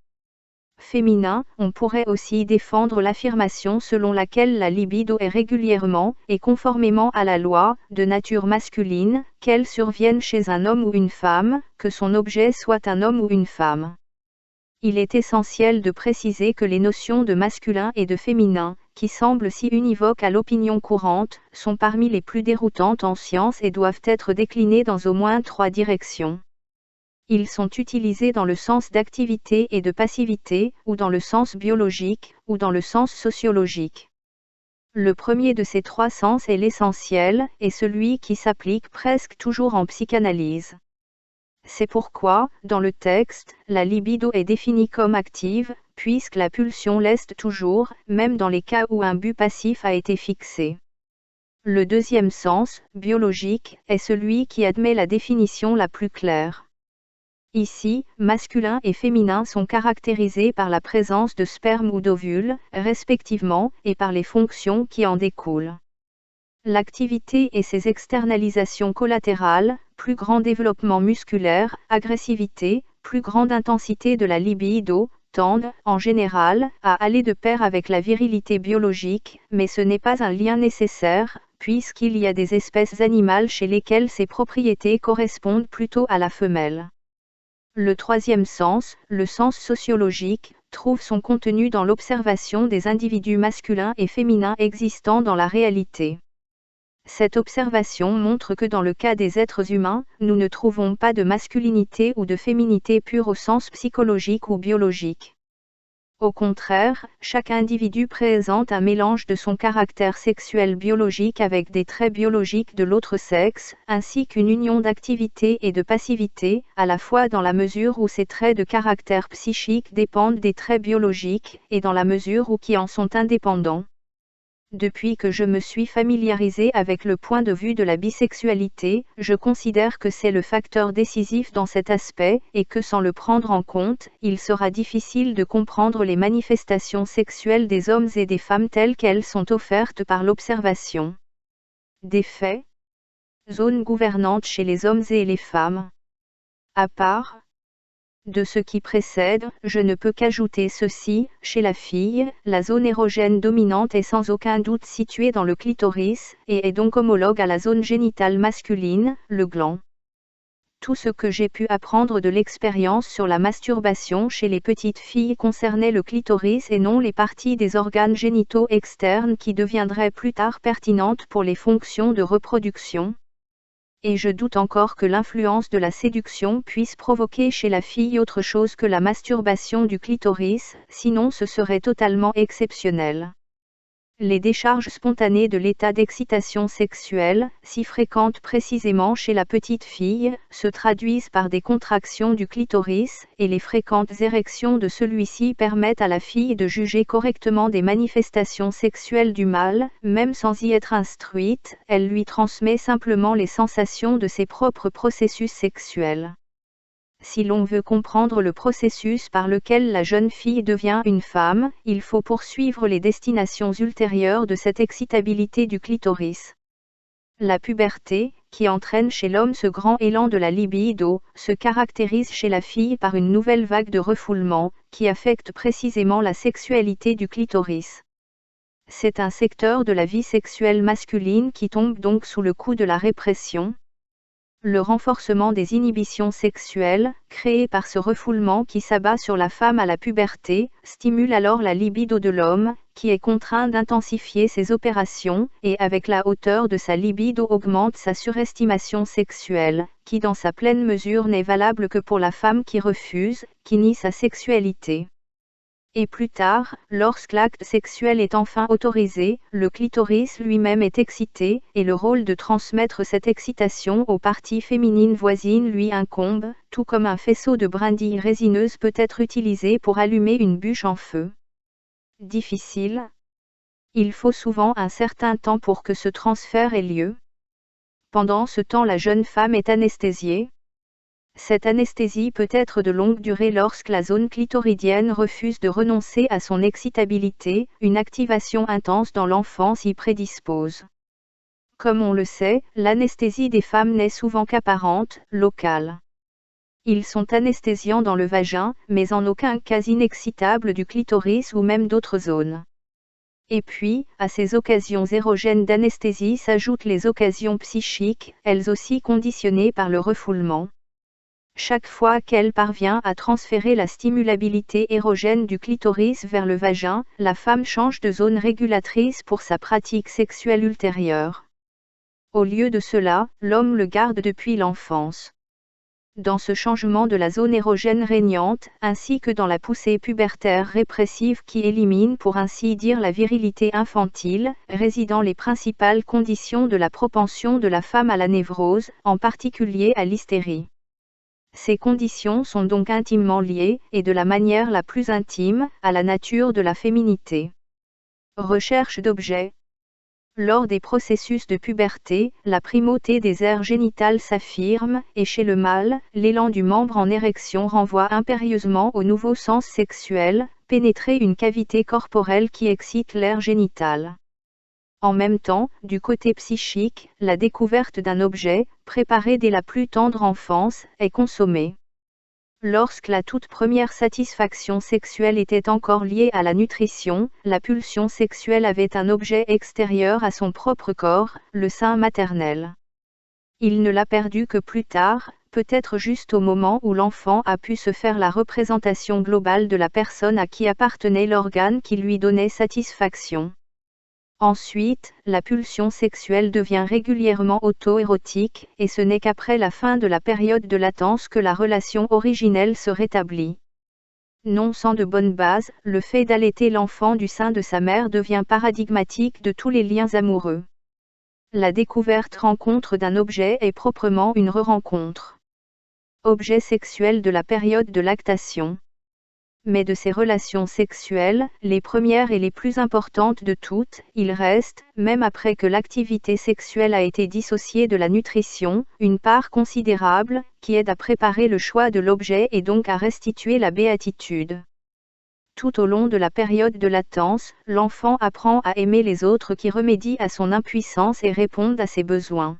féminin, on pourrait aussi défendre l'affirmation selon laquelle la libido est régulièrement, et conformément à la loi, de nature masculine, qu'elle survienne chez un homme ou une femme, que son objet soit un homme ou une femme. Il est essentiel de préciser que les notions de masculin et de féminin, qui semblent si univoques à l'opinion courante, sont parmi les plus déroutantes en science et doivent être déclinées dans au moins 3 directions. Ils sont utilisés dans le sens d'activité et de passivité, ou dans le sens biologique, ou dans le sens sociologique. Le premier de ces 3 sens est l'essentiel, et celui qui s'applique presque toujours en psychanalyse. C'est pourquoi, dans le texte, la libido est définie comme active, puisque la pulsion l'est toujours, même dans les cas où un but passif a été fixé. Le deuxième sens, biologique, est celui qui admet la définition la plus claire. Ici, masculin et féminin sont caractérisés par la présence de sperme ou d'ovules, respectivement, et par les fonctions qui en découlent. L'activité et ses externalisations collatérales, plus grand développement musculaire, agressivité, plus grande intensité de la libido, tendent, en général, à aller de pair avec la virilité biologique, mais ce n'est pas un lien nécessaire, puisqu'il y a des espèces animales chez lesquelles ces propriétés correspondent plutôt à la femelle. Le troisième sens, le sens sociologique, trouve son contenu dans l'observation des individus masculins et féminins existants dans la réalité. Cette observation montre que dans le cas des êtres humains, nous ne trouvons pas de masculinité ou de féminité pure au sens psychologique ou biologique. Au contraire, chaque individu présente un mélange de son caractère sexuel biologique avec des traits biologiques de l'autre sexe, ainsi qu'une union d'activité et de passivité, à la fois dans la mesure où ces traits de caractère psychique dépendent des traits biologiques, et dans la mesure où qui en sont indépendants. Depuis que je me suis familiarisé avec le point de vue de la bisexualité, je considère que c'est le facteur décisif dans cet aspect, et que sans le prendre en compte, il sera difficile de comprendre les manifestations sexuelles des hommes et des femmes telles qu'elles sont offertes par l'observation des faits. Zone gouvernante chez les hommes et les femmes. À part de ce qui précède, je ne peux qu'ajouter ceci, chez la fille, la zone érogène dominante est sans aucun doute située dans le clitoris, et est donc homologue à la zone génitale masculine, le gland. Tout ce que j'ai pu apprendre de l'expérience sur la masturbation chez les petites filles concernait le clitoris et non les parties des organes génitaux externes qui deviendraient plus tard pertinentes pour les fonctions de reproduction. Et je doute encore que l'influence de la séduction puisse provoquer chez la fille autre chose que la masturbation du clitoris, sinon ce serait totalement exceptionnel. Les décharges spontanées de l'état d'excitation sexuelle, si fréquentes précisément chez la petite fille, se traduisent par des contractions du clitoris, et les fréquentes érections de celui-ci permettent à la fille de juger correctement des manifestations sexuelles du mâle, même sans y être instruite, elle lui transmet simplement les sensations de ses propres processus sexuels. Si l'on veut comprendre le processus par lequel la jeune fille devient une femme, il faut poursuivre les destinations ultérieures de cette excitabilité du clitoris. La puberté, qui entraîne chez l'homme ce grand élan de la libido, se caractérise chez la fille par une nouvelle vague de refoulement, qui affecte précisément la sexualité du clitoris. C'est un secteur de la vie sexuelle masculine qui tombe donc sous le coup de la répression. Le renforcement des inhibitions sexuelles, créé par ce refoulement qui s'abat sur la femme à la puberté, stimule alors la libido de l'homme, qui est contraint d'intensifier ses opérations, et avec la hauteur de sa libido augmente sa surestimation sexuelle, qui dans sa pleine mesure n'est valable que pour la femme qui refuse, qui nie sa sexualité. Et plus tard, lorsque l'acte sexuel est enfin autorisé, le clitoris lui-même est excité, et le rôle de transmettre cette excitation aux parties féminines voisines lui incombe, tout comme un faisceau de brindilles résineuses peut être utilisé pour allumer une bûche en feu. Difficile. Il faut souvent un certain temps pour que ce transfert ait lieu. Pendant ce temps, la jeune femme est anesthésiée. Cette anesthésie peut être de longue durée lorsque la zone clitoridienne refuse de renoncer à son excitabilité, une activation intense dans l'enfance y prédispose. Comme on le sait, l'anesthésie des femmes n'est souvent qu'apparente, locale. Ils sont anesthésiants dans le vagin, mais en aucun cas inexcitables du clitoris ou même d'autres zones. Et puis, à ces occasions érogènes d'anesthésie s'ajoutent les occasions psychiques, elles aussi conditionnées par le refoulement. Chaque fois qu'elle parvient à transférer la stimulabilité érogène du clitoris vers le vagin, la femme change de zone régulatrice pour sa pratique sexuelle ultérieure. Au lieu de cela, l'homme le garde depuis l'enfance. Dans ce changement de la zone érogène régnante, ainsi que dans la poussée pubertaire répressive qui élimine pour ainsi dire la virilité infantile, résident les principales conditions de la propension de la femme à la névrose, en particulier à l'hystérie. Ces conditions sont donc intimement liées, et de la manière la plus intime, à la nature de la féminité. Recherche d'objets. Lors des processus de puberté, la primauté des aires génitales s'affirme, et chez le mâle, l'élan du membre en érection renvoie impérieusement au nouveau sens sexuel, pénétrer une cavité corporelle qui excite l'aire génitale. En même temps, du côté psychique, la découverte d'un objet, préparé dès la plus tendre enfance, est consommée. Lorsque la toute première satisfaction sexuelle était encore liée à la nutrition, la pulsion sexuelle avait un objet extérieur à son propre corps, le sein maternel. Il ne l'a perdu que plus tard, peut-être juste au moment où l'enfant a pu se faire la représentation globale de la personne à qui appartenait l'organe qui lui donnait satisfaction. Ensuite, la pulsion sexuelle devient régulièrement auto-érotique, et ce n'est qu'après la fin de la période de latence que la relation originelle se rétablit. Non sans de bonnes bases, le fait d'allaiter l'enfant du sein de sa mère devient paradigmatique de tous les liens amoureux. La découverte-rencontre d'un objet est proprement une re-rencontre. Objet sexuel de la période de lactation. Mais de ces relations sexuelles, les premières et les plus importantes de toutes, il reste, même après que l'activité sexuelle a été dissociée de la nutrition, une part considérable, qui aide à préparer le choix de l'objet et donc à restituer la béatitude. Tout au long de la période de latence, l'enfant apprend à aimer les autres qui remédient à son impuissance et répondent à ses besoins.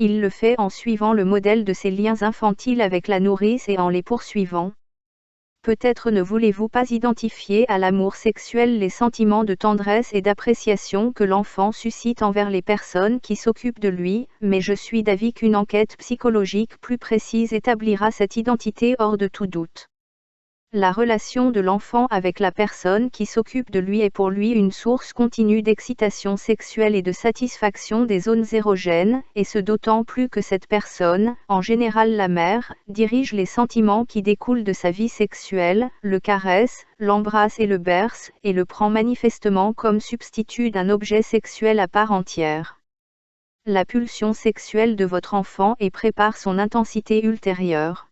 Il le fait en suivant le modèle de ses liens infantiles avec la nourrice et en les poursuivant. Peut-être ne voulez-vous pas identifier à l'amour sexuel les sentiments de tendresse et d'appréciation que l'enfant suscite envers les personnes qui s'occupent de lui, mais je suis d'avis qu'une enquête psychologique plus précise établira cette identité hors de tout doute. La relation de l'enfant avec la personne qui s'occupe de lui est pour lui une source continue d'excitation sexuelle et de satisfaction des zones érogènes, et ce d'autant plus que cette personne, en général la mère, dirige les sentiments qui découlent de sa vie sexuelle, le caresse, l'embrasse et le berce, et le prend manifestement comme substitut d'un objet sexuel à part entière. La pulsion sexuelle de votre enfant et prépare son intensité ultérieure.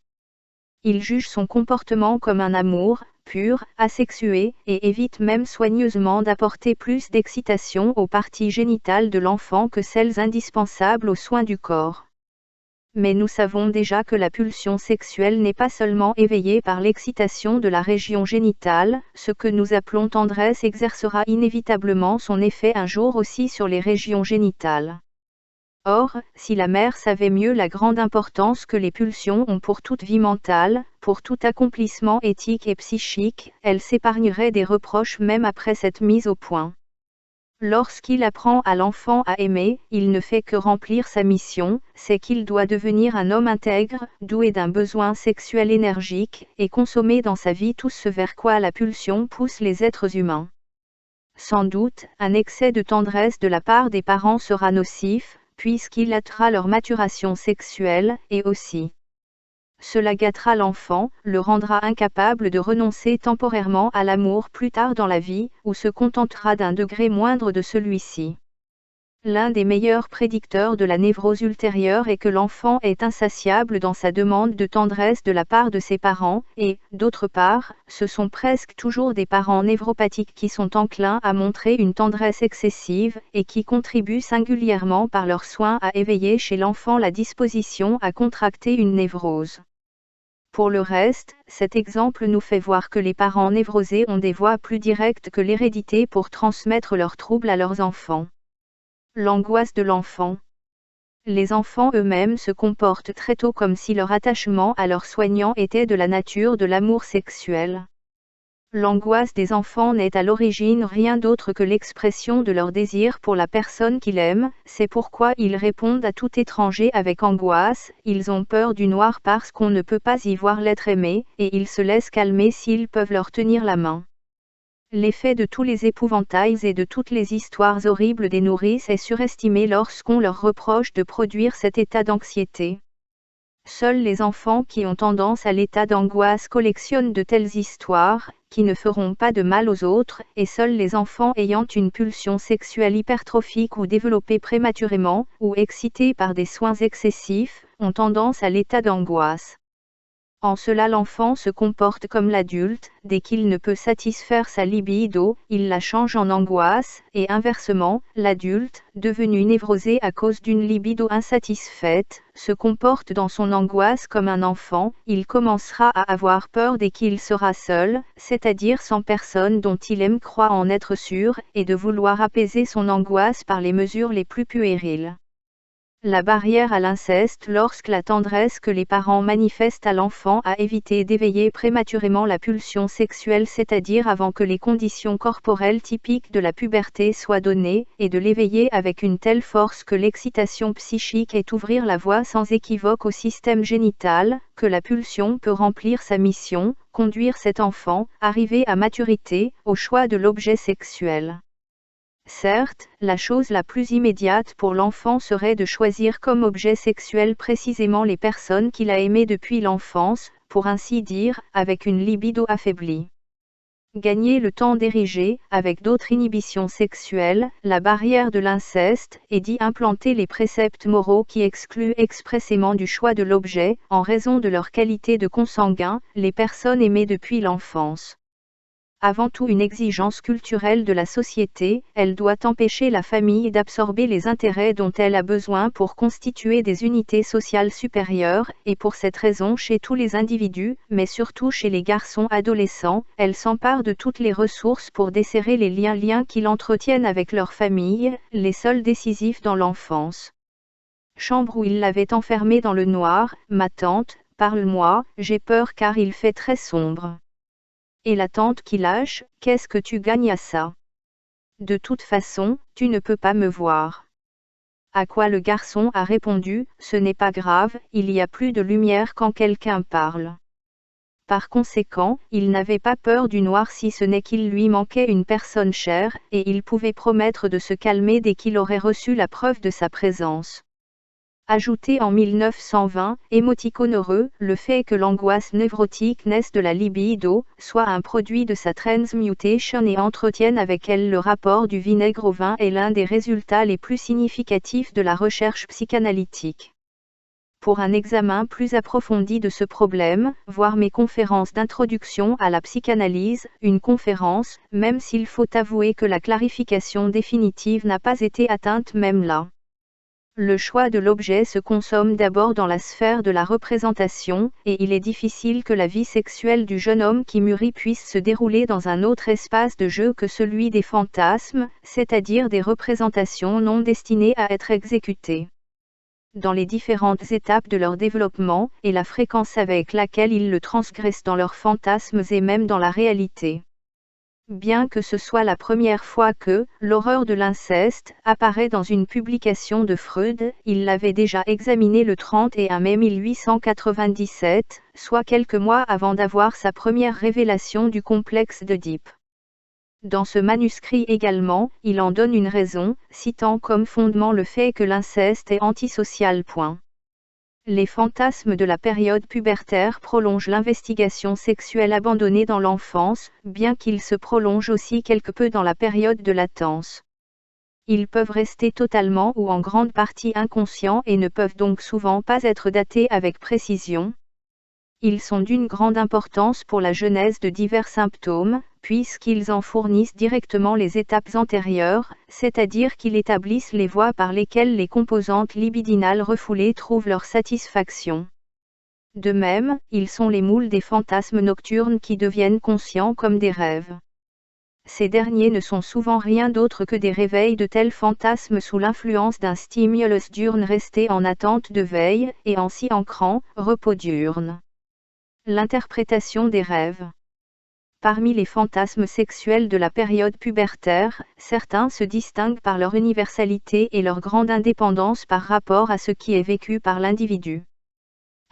Il juge son comportement comme un amour, pur, asexué, et évite même soigneusement d'apporter plus d'excitation aux parties génitales de l'enfant que celles indispensables aux soins du corps. Mais nous savons déjà que la pulsion sexuelle n'est pas seulement éveillée par l'excitation de la région génitale, ce que nous appelons tendresse exercera inévitablement son effet un jour aussi sur les régions génitales. Or, si la mère savait mieux la grande importance que les pulsions ont pour toute vie mentale, pour tout accomplissement éthique et psychique, elle s'épargnerait des reproches même après cette mise au point. Lorsqu'il apprend à l'enfant à aimer, il ne fait que remplir sa mission, c'est qu'il doit devenir un homme intègre, doué d'un besoin sexuel énergique, et consommer dans sa vie tout ce vers quoi la pulsion pousse les êtres humains. Sans doute, un excès de tendresse de la part des parents sera nocif, puisqu'il hâtera leur maturation sexuelle, et aussi. Cela gâtera l'enfant, le rendra incapable de renoncer temporairement à l'amour plus tard dans la vie, ou se contentera d'un degré moindre de celui-ci. L'un des meilleurs prédicteurs de la névrose ultérieure est que l'enfant est insatiable dans sa demande de tendresse de la part de ses parents, et, d'autre part, ce sont presque toujours des parents névropathiques qui sont enclins à montrer une tendresse excessive, et qui contribuent singulièrement par leurs soins à éveiller chez l'enfant la disposition à contracter une névrose. Pour le reste, cet exemple nous fait voir que les parents névrosés ont des voies plus directes que l'hérédité pour transmettre leurs troubles à leurs enfants. L'angoisse de l'enfant. Les enfants eux-mêmes se comportent très tôt comme si leur attachement à leur soignant était de la nature de l'amour sexuel. L'angoisse des enfants n'est à l'origine rien d'autre que l'expression de leur désir pour la personne qu'ils aiment, c'est pourquoi ils répondent à tout étranger avec angoisse, ils ont peur du noir parce qu'on ne peut pas y voir l'être aimé, et ils se laissent calmer s'ils peuvent leur tenir la main. L'effet de tous les épouvantails et de toutes les histoires horribles des nourrices est surestimé lorsqu'on leur reproche de produire cet état d'anxiété. Seuls les enfants qui ont tendance à l'état d'angoisse collectionnent de telles histoires, qui ne feront pas de mal aux autres, et seuls les enfants ayant une pulsion sexuelle hypertrophique ou développée prématurément, ou excités par des soins excessifs, ont tendance à l'état d'angoisse. En cela l'enfant se comporte comme l'adulte, dès qu'il ne peut satisfaire sa libido, il la change en angoisse, et inversement, l'adulte, devenu névrosé à cause d'une libido insatisfaite, se comporte dans son angoisse comme un enfant, il commencera à avoir peur dès qu'il sera seul, c'est-à-dire sans personne dont il aime croire en être sûr, et de vouloir apaiser son angoisse par les mesures les plus puériles. La barrière à l'inceste lorsque la tendresse que les parents manifestent à l'enfant a évité d'éveiller prématurément la pulsion sexuelle, c'est-à-dire avant que les conditions corporelles typiques de la puberté soient données, et de l'éveiller avec une telle force que l'excitation psychique est ouvrir la voie sans équivoque au système génital, que la pulsion peut remplir sa mission, conduire cet enfant, arrivé à maturité, au choix de l'objet sexuel. Certes, la chose la plus immédiate pour l'enfant serait de choisir comme objet sexuel précisément les personnes qu'il a aimées depuis l'enfance, pour ainsi dire, avec une libido affaiblie. Gagner le temps d'ériger, avec d'autres inhibitions sexuelles, la barrière de l'inceste, et d'y implanter les préceptes moraux qui excluent expressément du choix de l'objet, en raison de leur qualité de consanguin, les personnes aimées depuis l'enfance. Avant tout une exigence culturelle de la société, elle doit empêcher la famille d'absorber les intérêts dont elle a besoin pour constituer des unités sociales supérieures, et pour cette raison chez tous les individus, mais surtout chez les garçons adolescents, elle s'empare de toutes les ressources pour desserrer les liens qu'ils entretiennent avec leur famille, les seuls décisifs dans l'enfance. Chambre où il l'avait enfermé dans le noir, ma tante, parle-moi, j'ai peur car il fait très sombre. Et la tante qui lâche, qu'est-ce que tu gagnes à ça? De toute façon, tu ne peux pas me voir. À quoi le garçon a répondu, ce n'est pas grave, il y a plus de lumière quand quelqu'un parle. Par conséquent, il n'avait pas peur du noir si ce n'est qu'il lui manquait une personne chère, et il pouvait promettre de se calmer dès qu'il aurait reçu la preuve de sa présence. Ajouté en 1920, émoticône heureux, le fait que l'angoisse névrotique naisse de la libido, soit un produit de sa transmutation et entretienne avec elle le rapport du vinaigre au vin est l'un des résultats les plus significatifs de la recherche psychanalytique. Pour un examen plus approfondi de ce problème, voir mes conférences d'introduction à la psychanalyse, une conférence, même s'il faut avouer que la clarification définitive n'a pas été atteinte même là. Le choix de l'objet se consomme d'abord dans la sphère de la représentation, et il est difficile que la vie sexuelle du jeune homme qui mûrit puisse se dérouler dans un autre espace de jeu que celui des fantasmes, c'est-à-dire des représentations non destinées à être exécutées. Dans les différentes étapes de leur développement, et la fréquence avec laquelle ils le transgressent dans leurs fantasmes et même dans la réalité. Bien que ce soit la première fois que l'horreur de l'inceste apparaît dans une publication de Freud, il l'avait déjà examiné le 31 mai 1897, soit quelques mois avant d'avoir sa première révélation du complexe d'Oedipe. Dans ce manuscrit également, il en donne une raison, citant comme fondement le fait que l'inceste est antisocial. Les fantasmes de la période pubertaire prolongent l'investigation sexuelle abandonnée dans l'enfance, bien qu'ils se prolongent aussi quelque peu dans la période de latence. Ils peuvent rester totalement ou en grande partie inconscients et ne peuvent donc souvent pas être datés avec précision. Ils sont d'une grande importance pour la genèse de divers symptômes, puisqu'ils en fournissent directement les étapes antérieures, c'est-à-dire qu'ils établissent les voies par lesquelles les composantes libidinales refoulées trouvent leur satisfaction. De même, ils sont les moules des fantasmes nocturnes qui deviennent conscients comme des rêves. Ces derniers ne sont souvent rien d'autre que des réveils de tels fantasmes sous l'influence d'un stimulus diurne resté en attente de veille, et en s'y ancrant, repos diurne. L'interprétation des rêves. Parmi les fantasmes sexuels de la période pubertaire, certains se distinguent par leur universalité et leur grande indépendance par rapport à ce qui est vécu par l'individu.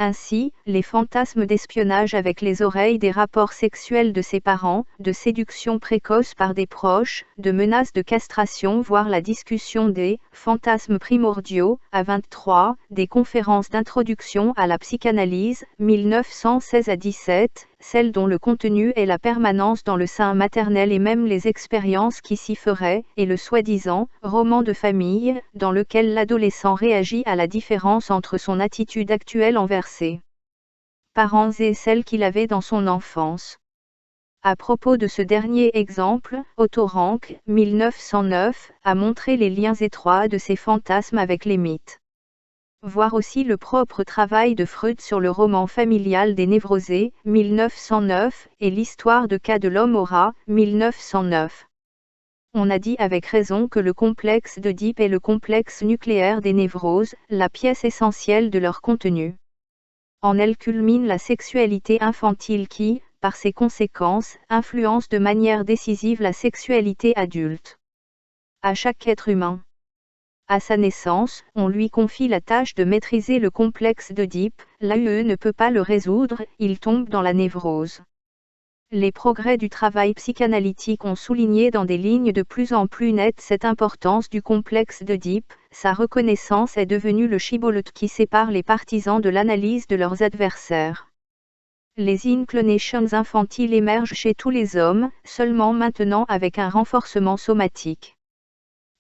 Ainsi, les fantasmes d'espionnage avec les oreilles, des rapports sexuels de ses parents, de séduction précoce par des proches, de menaces de castration, voire la discussion des fantasmes primordiaux, à 23, des conférences d'introduction à la psychanalyse, 1916 à 17, celles dont le contenu est la permanence dans le sein maternel et même les expériences qui s'y feraient, et le soi-disant roman de famille, dans lequel l'adolescent réagit à la différence entre son attitude actuelle envers ses parents et celle qu'il avait dans son enfance. À propos de ce dernier exemple, Otto Rank, 1909, a montré les liens étroits de ces fantasmes avec les mythes. Voir aussi le propre travail de Freud sur le roman familial des névrosés, 1909, et l'histoire de cas de l'homme au rat, 1909. On a dit avec raison que le complexe d'Oedipe est le complexe nucléaire des névroses, la pièce essentielle de leur contenu. En elle culmine la sexualité infantile qui, par ses conséquences, influence de manière décisive la sexualité adulte. À chaque être humain. À sa naissance, on lui confie la tâche de maîtriser le complexe d'Oedipe, l'AUE ne peut pas le résoudre, il tombe dans la névrose. Les progrès du travail psychanalytique ont souligné dans des lignes de plus en plus nettes cette importance du complexe d'Oedipe, sa reconnaissance est devenue le shibboleth qui sépare les partisans de l'analyse de leurs adversaires. Les inclinations infantiles émergent chez tous les hommes, seulement maintenant avec un renforcement somatique.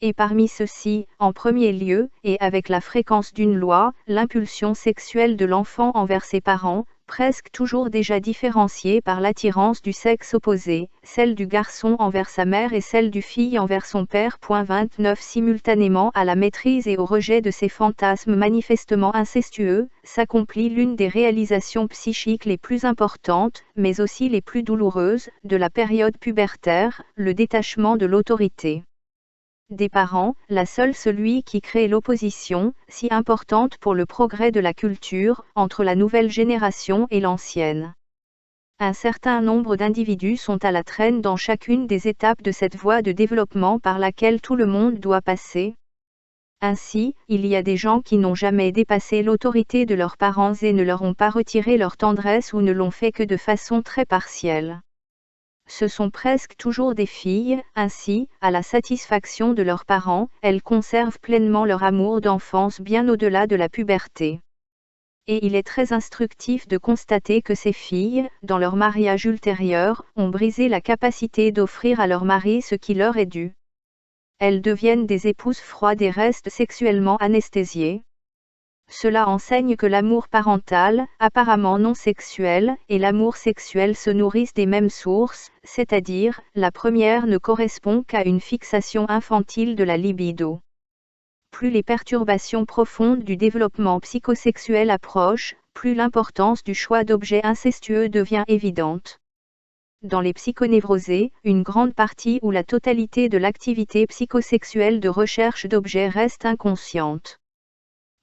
Et parmi ceux-ci, en premier lieu, et avec la fréquence d'une loi, l'impulsion sexuelle de l'enfant envers ses parents, presque toujours déjà différenciée par l'attirance du sexe opposé, celle du garçon envers sa mère et celle du fille envers son père. 29 Simultanément à la maîtrise et au rejet de ces fantasmes manifestement incestueux, s'accomplit l'une des réalisations psychiques les plus importantes, mais aussi les plus douloureuses, de la période pubertaire, le détachement de l'autorité des parents, celui qui crée l'opposition, si importante pour le progrès de la culture, entre la nouvelle génération et l'ancienne. Un certain nombre d'individus sont à la traîne dans chacune des étapes de cette voie de développement par laquelle tout le monde doit passer. Ainsi, il y a des gens qui n'ont jamais dépassé l'autorité de leurs parents et ne leur ont pas retiré leur tendresse ou ne l'ont fait que de façon très partielle. Ce sont presque toujours des filles, ainsi, à la satisfaction de leurs parents, elles conservent pleinement leur amour d'enfance bien au-delà de la puberté. Et il est très instructif de constater que ces filles, dans leur mariage ultérieur, ont brisé la capacité d'offrir à leur mari ce qui leur est dû. Elles deviennent des épouses froides et restent sexuellement anesthésiées. Cela enseigne que l'amour parental, apparemment non sexuel, et l'amour sexuel se nourrissent des mêmes sources, c'est-à-dire, la première ne correspond qu'à une fixation infantile de la libido. Plus les perturbations profondes du développement psychosexuel approchent, plus l'importance du choix d'objets incestueux devient évidente. Dans les psychonévrosés, une grande partie ou la totalité de l'activité psychosexuelle de recherche d'objets reste inconsciente.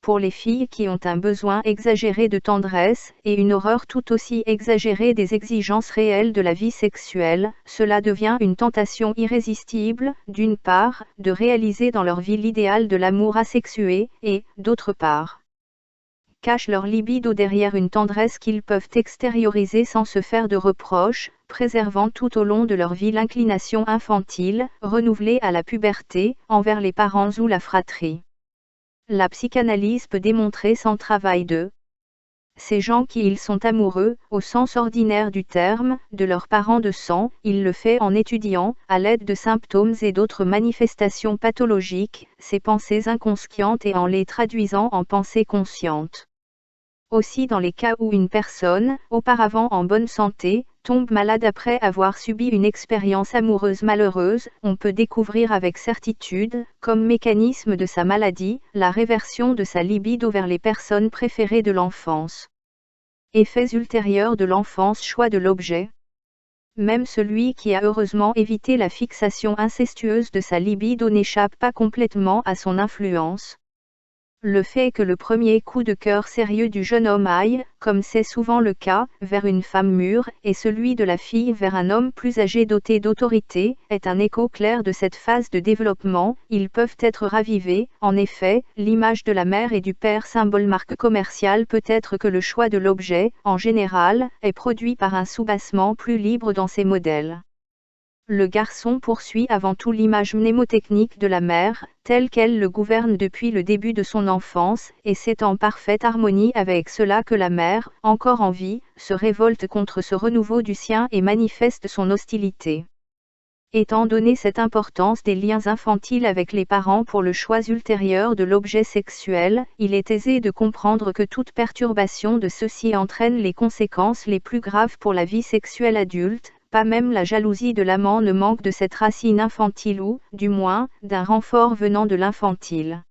Pour les filles qui ont un besoin exagéré de tendresse, et une horreur tout aussi exagérée des exigences réelles de la vie sexuelle, cela devient une tentation irrésistible, d'une part, de réaliser dans leur vie l'idéal de l'amour asexué, et, d'autre part, cachent leur libido derrière une tendresse qu'ils peuvent extérioriser sans se faire de reproches, préservant tout au long de leur vie l'inclination infantile, renouvelée à la puberté, envers les parents ou la fratrie. La psychanalyse peut démontrer sans travail ces gens qui ils sont amoureux, au sens ordinaire du terme, de leurs parents de sang, il le fait en étudiant, à l'aide de symptômes et d'autres manifestations pathologiques, ces pensées inconscientes et en les traduisant en pensées conscientes. Aussi dans les cas où une personne, auparavant en bonne santé, tombe malade après avoir subi une expérience amoureuse malheureuse, on peut découvrir avec certitude, comme mécanisme de sa maladie, la réversion de sa libido vers les personnes préférées de l'enfance. Effets ultérieurs de l'enfance, choix de l'objet. Même celui qui a heureusement évité la fixation incestueuse de sa libido n'échappe pas complètement à son influence. Le fait que le premier coup de cœur sérieux du jeune homme aille, comme c'est souvent le cas, vers une femme mûre, et celui de la fille vers un homme plus âgé doté d'autorité, est un écho clair de cette phase de développement. Ils peuvent être ravivés. En effet, l'image de la mère et du père, symbole marque commerciale, peut être que le choix de l'objet, en général, est produit par un soubassement plus libre dans ces modèles. Le garçon poursuit avant tout l'image mnémotechnique de la mère, telle qu'elle le gouverne depuis le début de son enfance, et c'est en parfaite harmonie avec cela que la mère, encore en vie, se révolte contre ce renouveau du sien et manifeste son hostilité. Étant donné cette importance des liens infantiles avec les parents pour le choix ultérieur de l'objet sexuel, il est aisé de comprendre que toute perturbation de ceux-ci entraîne les conséquences les plus graves pour la vie sexuelle adulte. Pas même la jalousie de l'amant ne manque de cette racine infantile ou, du moins, d'un renfort venant de l'infantile.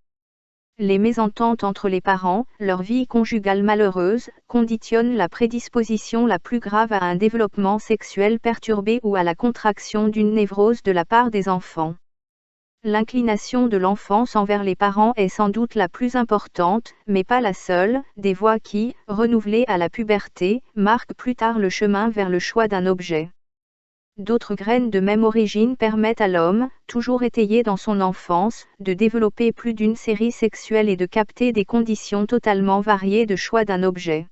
Les mésententes entre les parents, leur vie conjugale malheureuse, conditionnent la prédisposition la plus grave à un développement sexuel perturbé ou à la contraction d'une névrose de la part des enfants. L'inclination de l'enfance envers les parents est sans doute la plus importante, mais pas la seule, des voies qui, renouvelées à la puberté, marquent plus tard le chemin vers le choix d'un objet. D'autres graines de même origine permettent à l'homme, toujours étayé dans son enfance, de développer plus d'une série sexuelle et de capter des conditions totalement variées de choix d'un objet.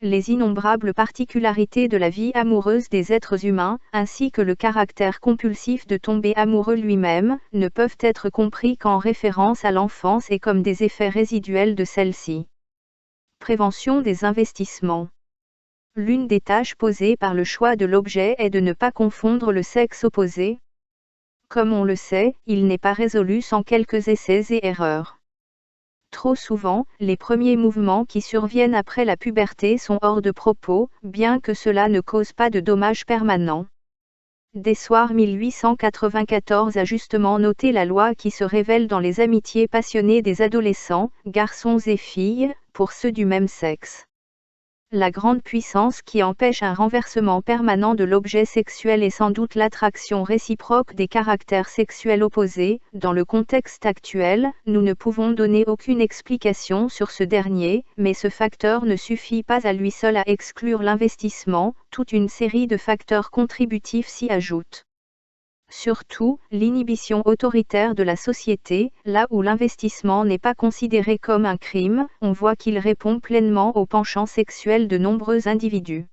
Les innombrables particularités de la vie amoureuse des êtres humains, ainsi que le caractère compulsif de tomber amoureux lui-même, ne peuvent être compris qu'en référence à l'enfance et comme des effets résiduels de celle-ci. Prévention des investissements. L'une des tâches posées par le choix de l'objet est de ne pas confondre le sexe opposé. Comme on le sait, il n'est pas résolu sans quelques essais et erreurs. Trop souvent, les premiers mouvements qui surviennent après la puberté sont hors de propos, bien que cela ne cause pas de dommages permanents. Dessoir 1894 a justement noté la loi qui se révèle dans les amitiés passionnées des adolescents, garçons et filles, pour ceux du même sexe. La grande puissance qui empêche un renversement permanent de l'objet sexuel est sans doute l'attraction réciproque des caractères sexuels opposés. Dans le contexte actuel, nous ne pouvons donner aucune explication sur ce dernier, mais ce facteur ne suffit pas à lui seul à exclure l'investissement, toute une série de facteurs contributifs s'y ajoutent. Surtout, l'inhibition autoritaire de la société, là où l'investissement n'est pas considéré comme un crime, on voit qu'il répond pleinement aux penchants sexuels de nombreux individus.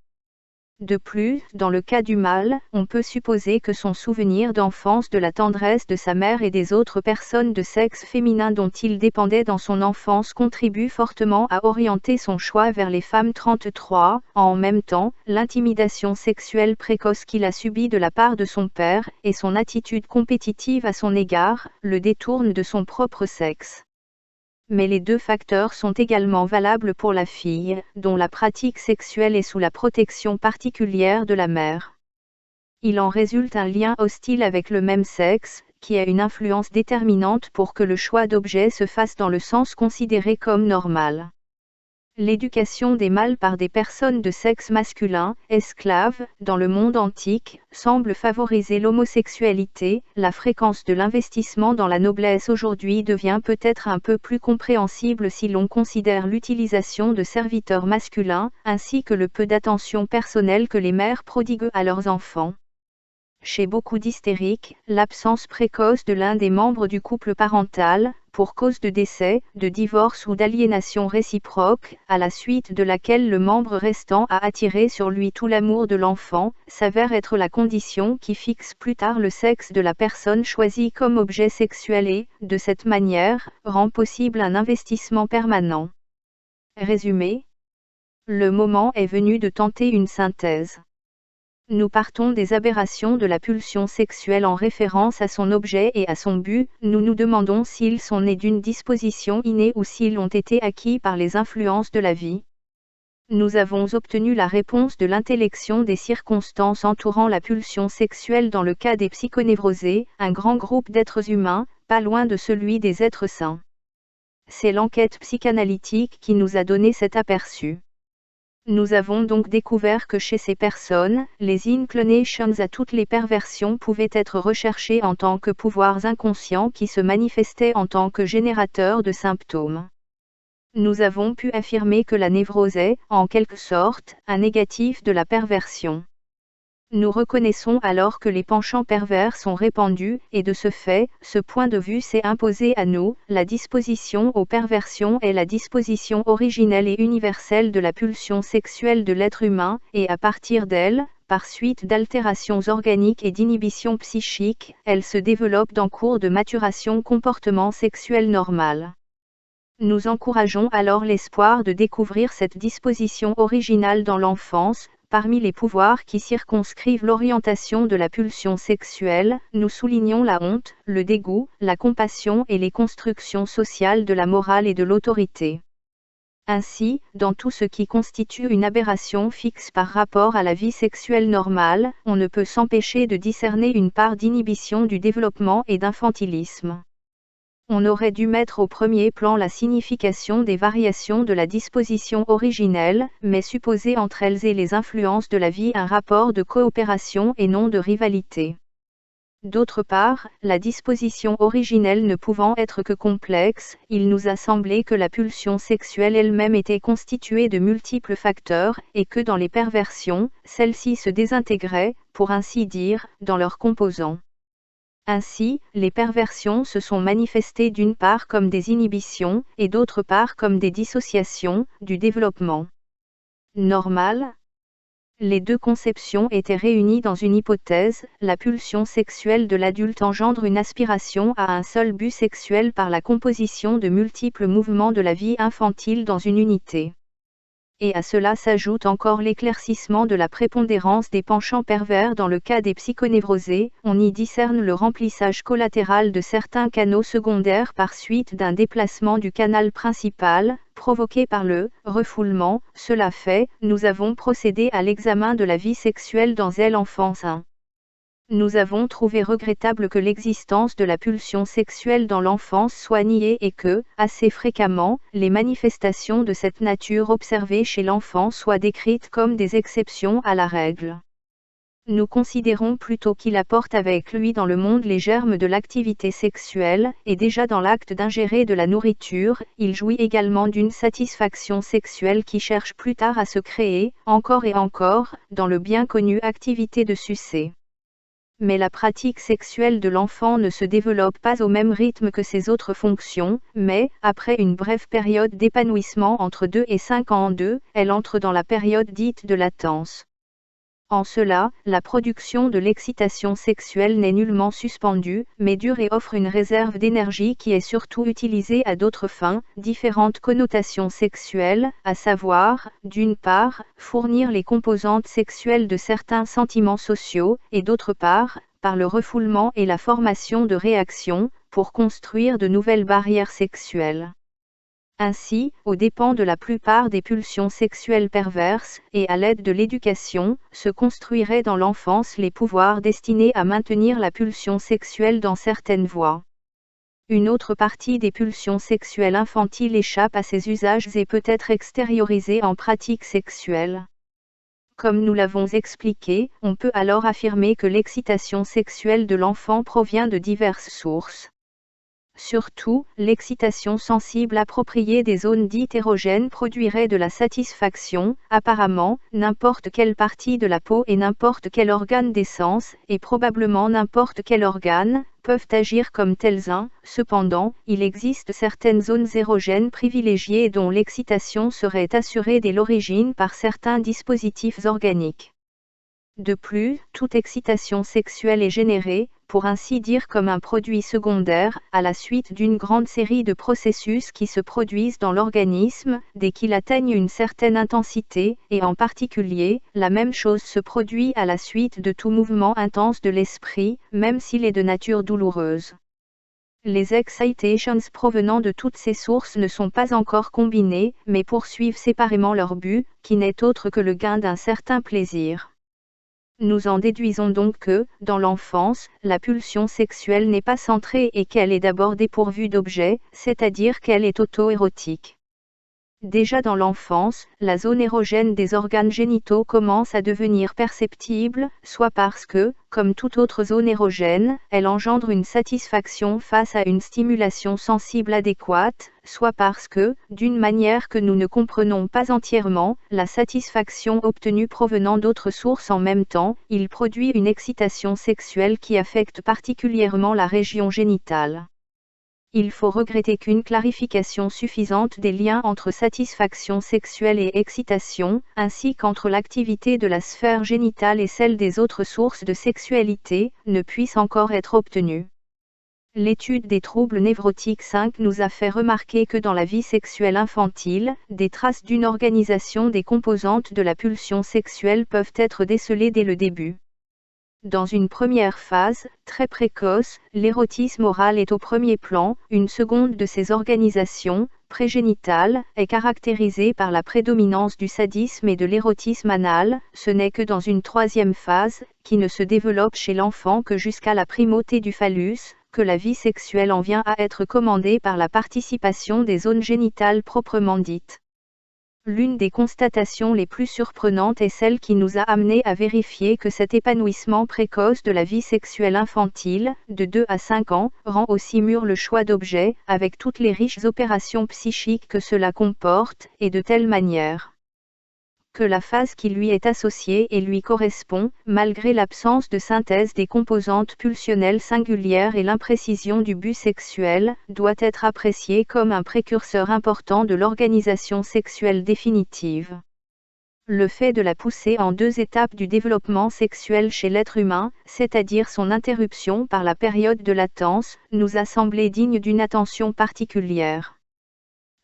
De plus, dans le cas du mâle, on peut supposer que son souvenir d'enfance de la tendresse de sa mère et des autres personnes de sexe féminin dont il dépendait dans son enfance contribue fortement à orienter son choix vers les femmes 33. En même temps, l'intimidation sexuelle précoce qu'il a subie de la part de son père, et son attitude compétitive à son égard, le détournent de son propre sexe. Mais les deux facteurs sont également valables pour la fille, dont la pratique sexuelle est sous la protection particulière de la mère. Il en résulte un lien hostile avec le même sexe, qui a une influence déterminante pour que le choix d'objet se fasse dans le sens considéré comme normal. L'éducation des mâles par des personnes de sexe masculin, esclaves, dans le monde antique, semble favoriser l'homosexualité. La fréquence de l'investissement dans la noblesse aujourd'hui devient peut-être un peu plus compréhensible si l'on considère l'utilisation de serviteurs masculins, ainsi que le peu d'attention personnelle que les mères prodiguent à leurs enfants. Chez beaucoup d'hystériques, l'absence précoce de l'un des membres du couple parental, pour cause de décès, de divorce ou d'aliénation réciproque, à la suite de laquelle le membre restant a attiré sur lui tout l'amour de l'enfant, s'avère être la condition qui fixe plus tard le sexe de la personne choisie comme objet sexuel et, de cette manière, rend possible un investissement permanent. Résumé. Le moment est venu de tenter une synthèse. Nous partons des aberrations de la pulsion sexuelle en référence à son objet et à son but, nous nous demandons s'ils sont nés d'une disposition innée ou s'ils ont été acquis par les influences de la vie. Nous avons obtenu la réponse de l'intellection des circonstances entourant la pulsion sexuelle dans le cas des psychonévrosés, un grand groupe d'êtres humains, pas loin de celui des êtres sains. C'est l'enquête psychanalytique qui nous a donné cet aperçu. Nous avons donc découvert que chez ces personnes, les inclinations à toutes les perversions pouvaient être recherchées en tant que pouvoirs inconscients qui se manifestaient en tant que générateurs de symptômes. Nous avons pu affirmer que la névrose est, en quelque sorte, un négatif de la perversion. Nous reconnaissons alors que les penchants pervers sont répandus, et de ce fait, ce point de vue s'est imposé à nous, la disposition aux perversions est la disposition originelle et universelle de la pulsion sexuelle de l'être humain, et à partir d'elle, par suite d'altérations organiques et d'inhibitions psychiques, elle se développe dans cours de maturation comportement sexuel normal. Nous encourageons alors l'espoir de découvrir cette disposition originale dans l'enfance. Parmi les pouvoirs qui circonscrivent l'orientation de la pulsion sexuelle, nous soulignons la honte, le dégoût, la compassion et les constructions sociales de la morale et de l'autorité. Ainsi, dans tout ce qui constitue une aberration fixe par rapport à la vie sexuelle normale, on ne peut s'empêcher de discerner une part d'inhibition du développement et d'infantilisme. On aurait dû mettre au premier plan la signification des variations de la disposition originelle, mais supposer entre elles et les influences de la vie un rapport de coopération et non de rivalité. D'autre part, la disposition originelle ne pouvant être que complexe, il nous a semblé que la pulsion sexuelle elle-même était constituée de multiples facteurs, et que dans les perversions, celles-ci se désintégraient, pour ainsi dire, dans leurs composants. Ainsi, les perversions se sont manifestées d'une part comme des inhibitions, et d'autre part comme des dissociations, du développement normal. Les deux conceptions étaient réunies dans une hypothèse, la pulsion sexuelle de l'adulte engendre une aspiration à un seul but sexuel par la composition de multiples mouvements de la vie infantile dans une unité. Et à cela s'ajoute encore l'éclaircissement de la prépondérance des penchants pervers dans le cas des psychonévrosés, on y discerne le remplissage collatéral de certains canaux secondaires par suite d'un déplacement du canal principal, provoqué par le refoulement. Cela fait, nous avons procédé à l'examen de la vie sexuelle dans l'enfance 1. Nous avons trouvé regrettable que l'existence de la pulsion sexuelle dans l'enfance soit niée et que, assez fréquemment, les manifestations de cette nature observées chez l'enfant soient décrites comme des exceptions à la règle. Nous considérons plutôt qu'il apporte avec lui dans le monde les germes de l'activité sexuelle, et déjà dans l'acte d'ingérer de la nourriture, il jouit également d'une satisfaction sexuelle qui cherche plus tard à se créer, encore et encore, dans le bien connu activité de sucer. Mais la pratique sexuelle de l'enfant ne se développe pas au même rythme que ses autres fonctions, mais, après une brève période d'épanouissement entre 2 et 5 ans elle entre dans la période dite de latence. En cela, la production de l'excitation sexuelle n'est nullement suspendue, mais dure et offre une réserve d'énergie qui est surtout utilisée à d'autres fins, différentes connotations sexuelles, à savoir, d'une part, fournir les composantes sexuelles de certains sentiments sociaux, et d'autre part, par le refoulement et la formation de réactions, pour construire de nouvelles barrières sexuelles. Ainsi, aux dépens de la plupart des pulsions sexuelles perverses, et à l'aide de l'éducation, se construiraient dans l'enfance les pouvoirs destinés à maintenir la pulsion sexuelle dans certaines voies. Une autre partie des pulsions sexuelles infantiles échappe à ces usages et peut être extériorisée en pratique sexuelle. Comme nous l'avons expliqué, on peut alors affirmer que l'excitation sexuelle de l'enfant provient de diverses sources. Surtout, l'excitation sensible appropriée des zones dites érogènes produirait de la satisfaction. Apparemment, n'importe quelle partie de la peau et n'importe quel organe des sens, et probablement n'importe quel organe, peuvent agir comme tels. Cependant, il existe certaines zones érogènes privilégiées dont l'excitation serait assurée dès l'origine par certains dispositifs organiques. De plus, toute excitation sexuelle est générée, pour ainsi dire comme un produit secondaire, à la suite d'une grande série de processus qui se produisent dans l'organisme, dès qu'il atteigne une certaine intensité, et en particulier, la même chose se produit à la suite de tout mouvement intense de l'esprit, même s'il est de nature douloureuse. Les excitations provenant de toutes ces sources ne sont pas encore combinées, mais poursuivent séparément leur but, qui n'est autre que le gain d'un certain plaisir. Nous en déduisons donc que, dans l'enfance, la pulsion sexuelle n'est pas centrée et qu'elle est d'abord dépourvue d'objet, c'est-à-dire qu'elle est auto-érotique. Déjà dans l'enfance, la zone érogène des organes génitaux commence à devenir perceptible, soit parce que, comme toute autre zone érogène, elle engendre une satisfaction face à une stimulation sensible adéquate, soit parce que, d'une manière que nous ne comprenons pas entièrement, la satisfaction obtenue provenant d'autres sources en même temps, il produit une excitation sexuelle qui affecte particulièrement la région génitale. Il faut regretter qu'une clarification suffisante des liens entre satisfaction sexuelle et excitation, ainsi qu'entre l'activité de la sphère génitale et celle des autres sources de sexualité, ne puisse encore être obtenue. L'étude des troubles névrotiques 5 nous a fait remarquer que dans la vie sexuelle infantile, des traces d'une organisation des composantes de la pulsion sexuelle peuvent être décelées dès le début. Dans une première phase, très précoce, l'érotisme oral est au premier plan, une seconde de ces organisations, prégénitale, est caractérisée par la prédominance du sadisme et de l'érotisme anal, ce n'est que dans une troisième phase, qui ne se développe chez l'enfant que jusqu'à la primauté du phallus, que la vie sexuelle en vient à être commandée par la participation des zones génitales proprement dites. L'une des constatations les plus surprenantes est celle qui nous a amenés à vérifier que cet épanouissement précoce de la vie sexuelle infantile, de 2 à 5 ans, rend aussi mûr le choix d'objets, avec toutes les riches opérations psychiques que cela comporte, et de telle manière que la phase qui lui est associée et lui correspond, malgré l'absence de synthèse des composantes pulsionnelles singulières et l'imprécision du but sexuel, doit être appréciée comme un précurseur important de l'organisation sexuelle définitive. Le fait de la pousser en 2 étapes du développement sexuel chez l'être humain, c'est-à-dire son interruption par la période de latence, nous a semblé digne d'une attention particulière.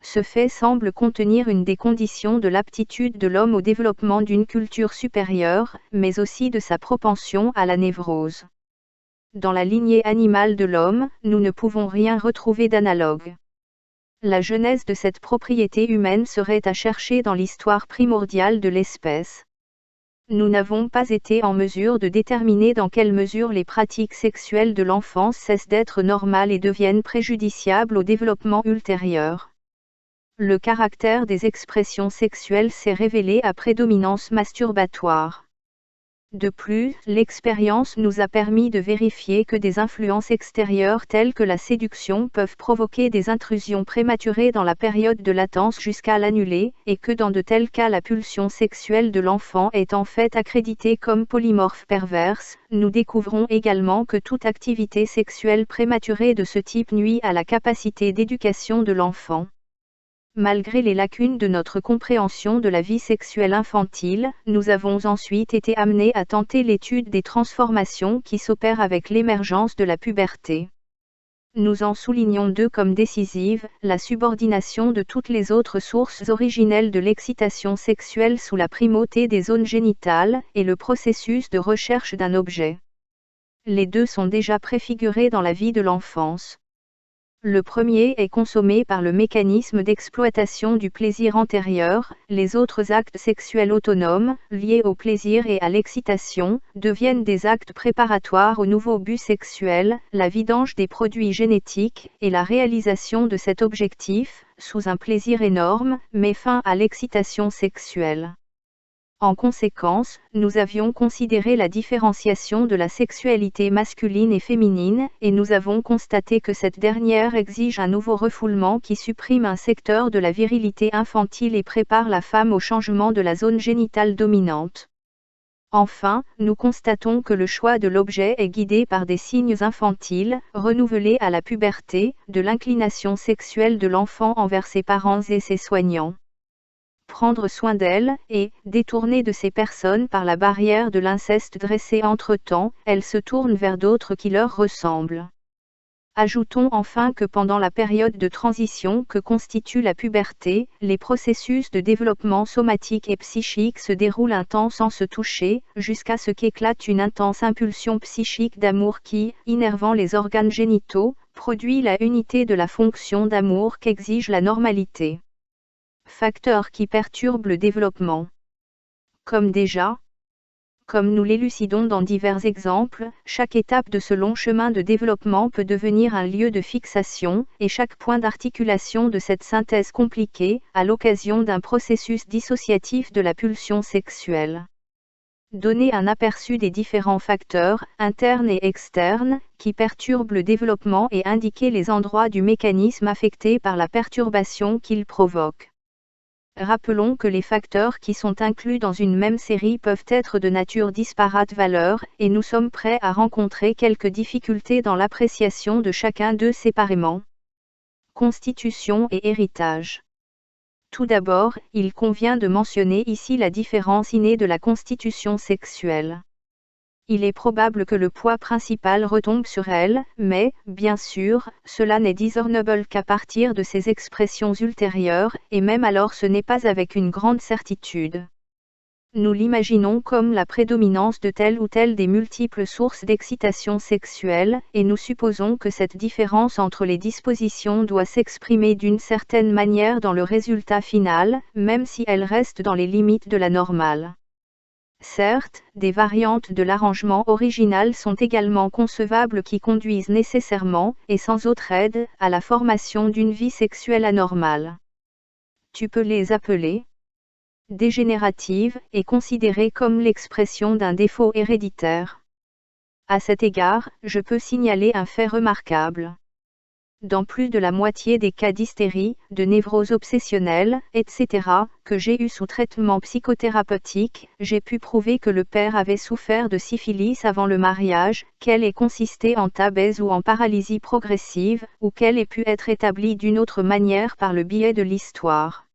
Ce fait semble contenir une des conditions de l'aptitude de l'homme au développement d'une culture supérieure, mais aussi de sa propension à la névrose. Dans la lignée animale de l'homme, nous ne pouvons rien retrouver d'analogue. La genèse de cette propriété humaine serait à chercher dans l'histoire primordiale de l'espèce. Nous n'avons pas été en mesure de déterminer dans quelle mesure les pratiques sexuelles de l'enfance cessent d'être normales et deviennent préjudiciables au développement ultérieur. Le caractère des expressions sexuelles s'est révélé à prédominance masturbatoire. De plus, l'expérience nous a permis de vérifier que des influences extérieures telles que la séduction peuvent provoquer des intrusions prématurées dans la période de latence jusqu'à l'annuler, et que dans de tels cas la pulsion sexuelle de l'enfant est en fait accréditée comme polymorphe perverse. Nous découvrons également que toute activité sexuelle prématurée de ce type nuit à la capacité d'éducation de l'enfant. Malgré les lacunes de notre compréhension de la vie sexuelle infantile, nous avons ensuite été amenés à tenter l'étude des transformations qui s'opèrent avec l'émergence de la puberté. Nous en soulignons 2 comme décisives, la subordination de toutes les autres sources originelles de l'excitation sexuelle sous la primauté des zones génitales, et le processus de recherche d'un objet. Les 2 sont déjà préfigurés dans la vie de l'enfance. Le premier est consommé par le mécanisme d'exploitation du plaisir antérieur, les autres actes sexuels autonomes, liés au plaisir et à l'excitation, deviennent des actes préparatoires au nouveau but sexuel, la vidange des produits génétiques, et la réalisation de cet objectif, sous un plaisir énorme, met fin à l'excitation sexuelle. En conséquence, nous avions considéré la différenciation de la sexualité masculine et féminine, et nous avons constaté que cette dernière exige un nouveau refoulement qui supprime un secteur de la virilité infantile et prépare la femme au changement de la zone génitale dominante. Enfin, nous constatons que le choix de l'objet est guidé par des signes infantiles, renouvelés à la puberté, de l'inclination sexuelle de l'enfant envers ses parents et ses soignants. Prendre soin d'elles, et, détournées de ces personnes par la barrière de l'inceste dressée entre-temps, elles se tournent vers d'autres qui leur ressemblent. Ajoutons enfin que pendant la période de transition que constitue la puberté, les processus de développement somatique et psychique se déroulent un temps sans se toucher, jusqu'à ce qu'éclate une intense impulsion psychique d'amour qui, innervant les organes génitaux, produit la unité de la fonction d'amour qu'exige la normalité. Facteurs qui perturbent le développement. Comme nous l'élucidons dans divers exemples, chaque étape de ce long chemin de développement peut devenir un lieu de fixation, et chaque point d'articulation de cette synthèse compliquée, à l'occasion d'un processus dissociatif de la pulsion sexuelle. Donner un aperçu des différents facteurs, internes et externes, qui perturbent le développement et indiquer les endroits du mécanisme affectés par la perturbation qu'ils provoquent. Rappelons que les facteurs qui sont inclus dans une même série peuvent être de nature disparate valeur, et nous sommes prêts à rencontrer quelques difficultés dans l'appréciation de chacun d'eux séparément. Constitution et héritage. Tout d'abord, il convient de mentionner ici la différence innée de la constitution sexuelle. Il est probable que le poids principal retombe sur elle, mais, bien sûr, cela n'est discernible qu'à partir de ces expressions ultérieures, et même alors ce n'est pas avec une grande certitude. Nous l'imaginons comme la prédominance de telle ou telle des multiples sources d'excitation sexuelle, et nous supposons que cette différence entre les dispositions doit s'exprimer d'une certaine manière dans le résultat final, même si elle reste dans les limites de la normale. Certes, des variantes de l'arrangement original sont également concevables qui conduisent nécessairement, et sans autre aide, à la formation d'une vie sexuelle anormale. Tu peux les appeler dégénérative, est considérée comme l'expression d'un défaut héréditaire. À cet égard, je peux signaler un fait remarquable. Dans plus de la moitié des cas d'hystérie, de névrose obsessionnelle, etc., que j'ai eu sous traitement psychothérapeutique, j'ai pu prouver que le père avait souffert de syphilis avant le mariage, qu'elle ait consisté en tabèse ou en paralysie progressive, ou qu'elle ait pu être établie d'une autre manière par le biais de l'histoire.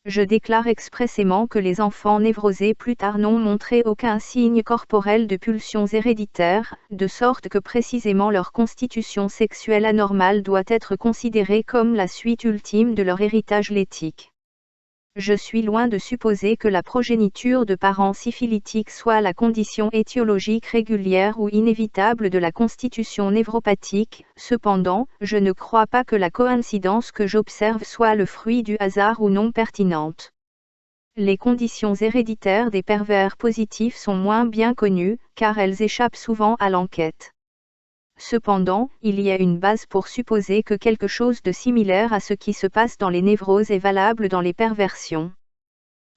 Je déclare expressément que les enfants névrosés plus tard n'ont montré aucun signe corporel de pulsions héréditaires, de sorte que précisément leur constitution sexuelle anormale doit être considérée comme la suite ultime de leur héritage léthique. Je suis loin de supposer que la progéniture de parents syphilitiques soit la condition étiologique régulière ou inévitable de la constitution névropathique, cependant, je ne crois pas que la coïncidence que j'observe soit le fruit du hasard ou non pertinente. Les conditions héréditaires des pervers positifs sont moins bien connues, car elles échappent souvent à l'enquête. Cependant, il y a une base pour supposer que quelque chose de similaire à ce qui se passe dans les névroses est valable dans les perversions.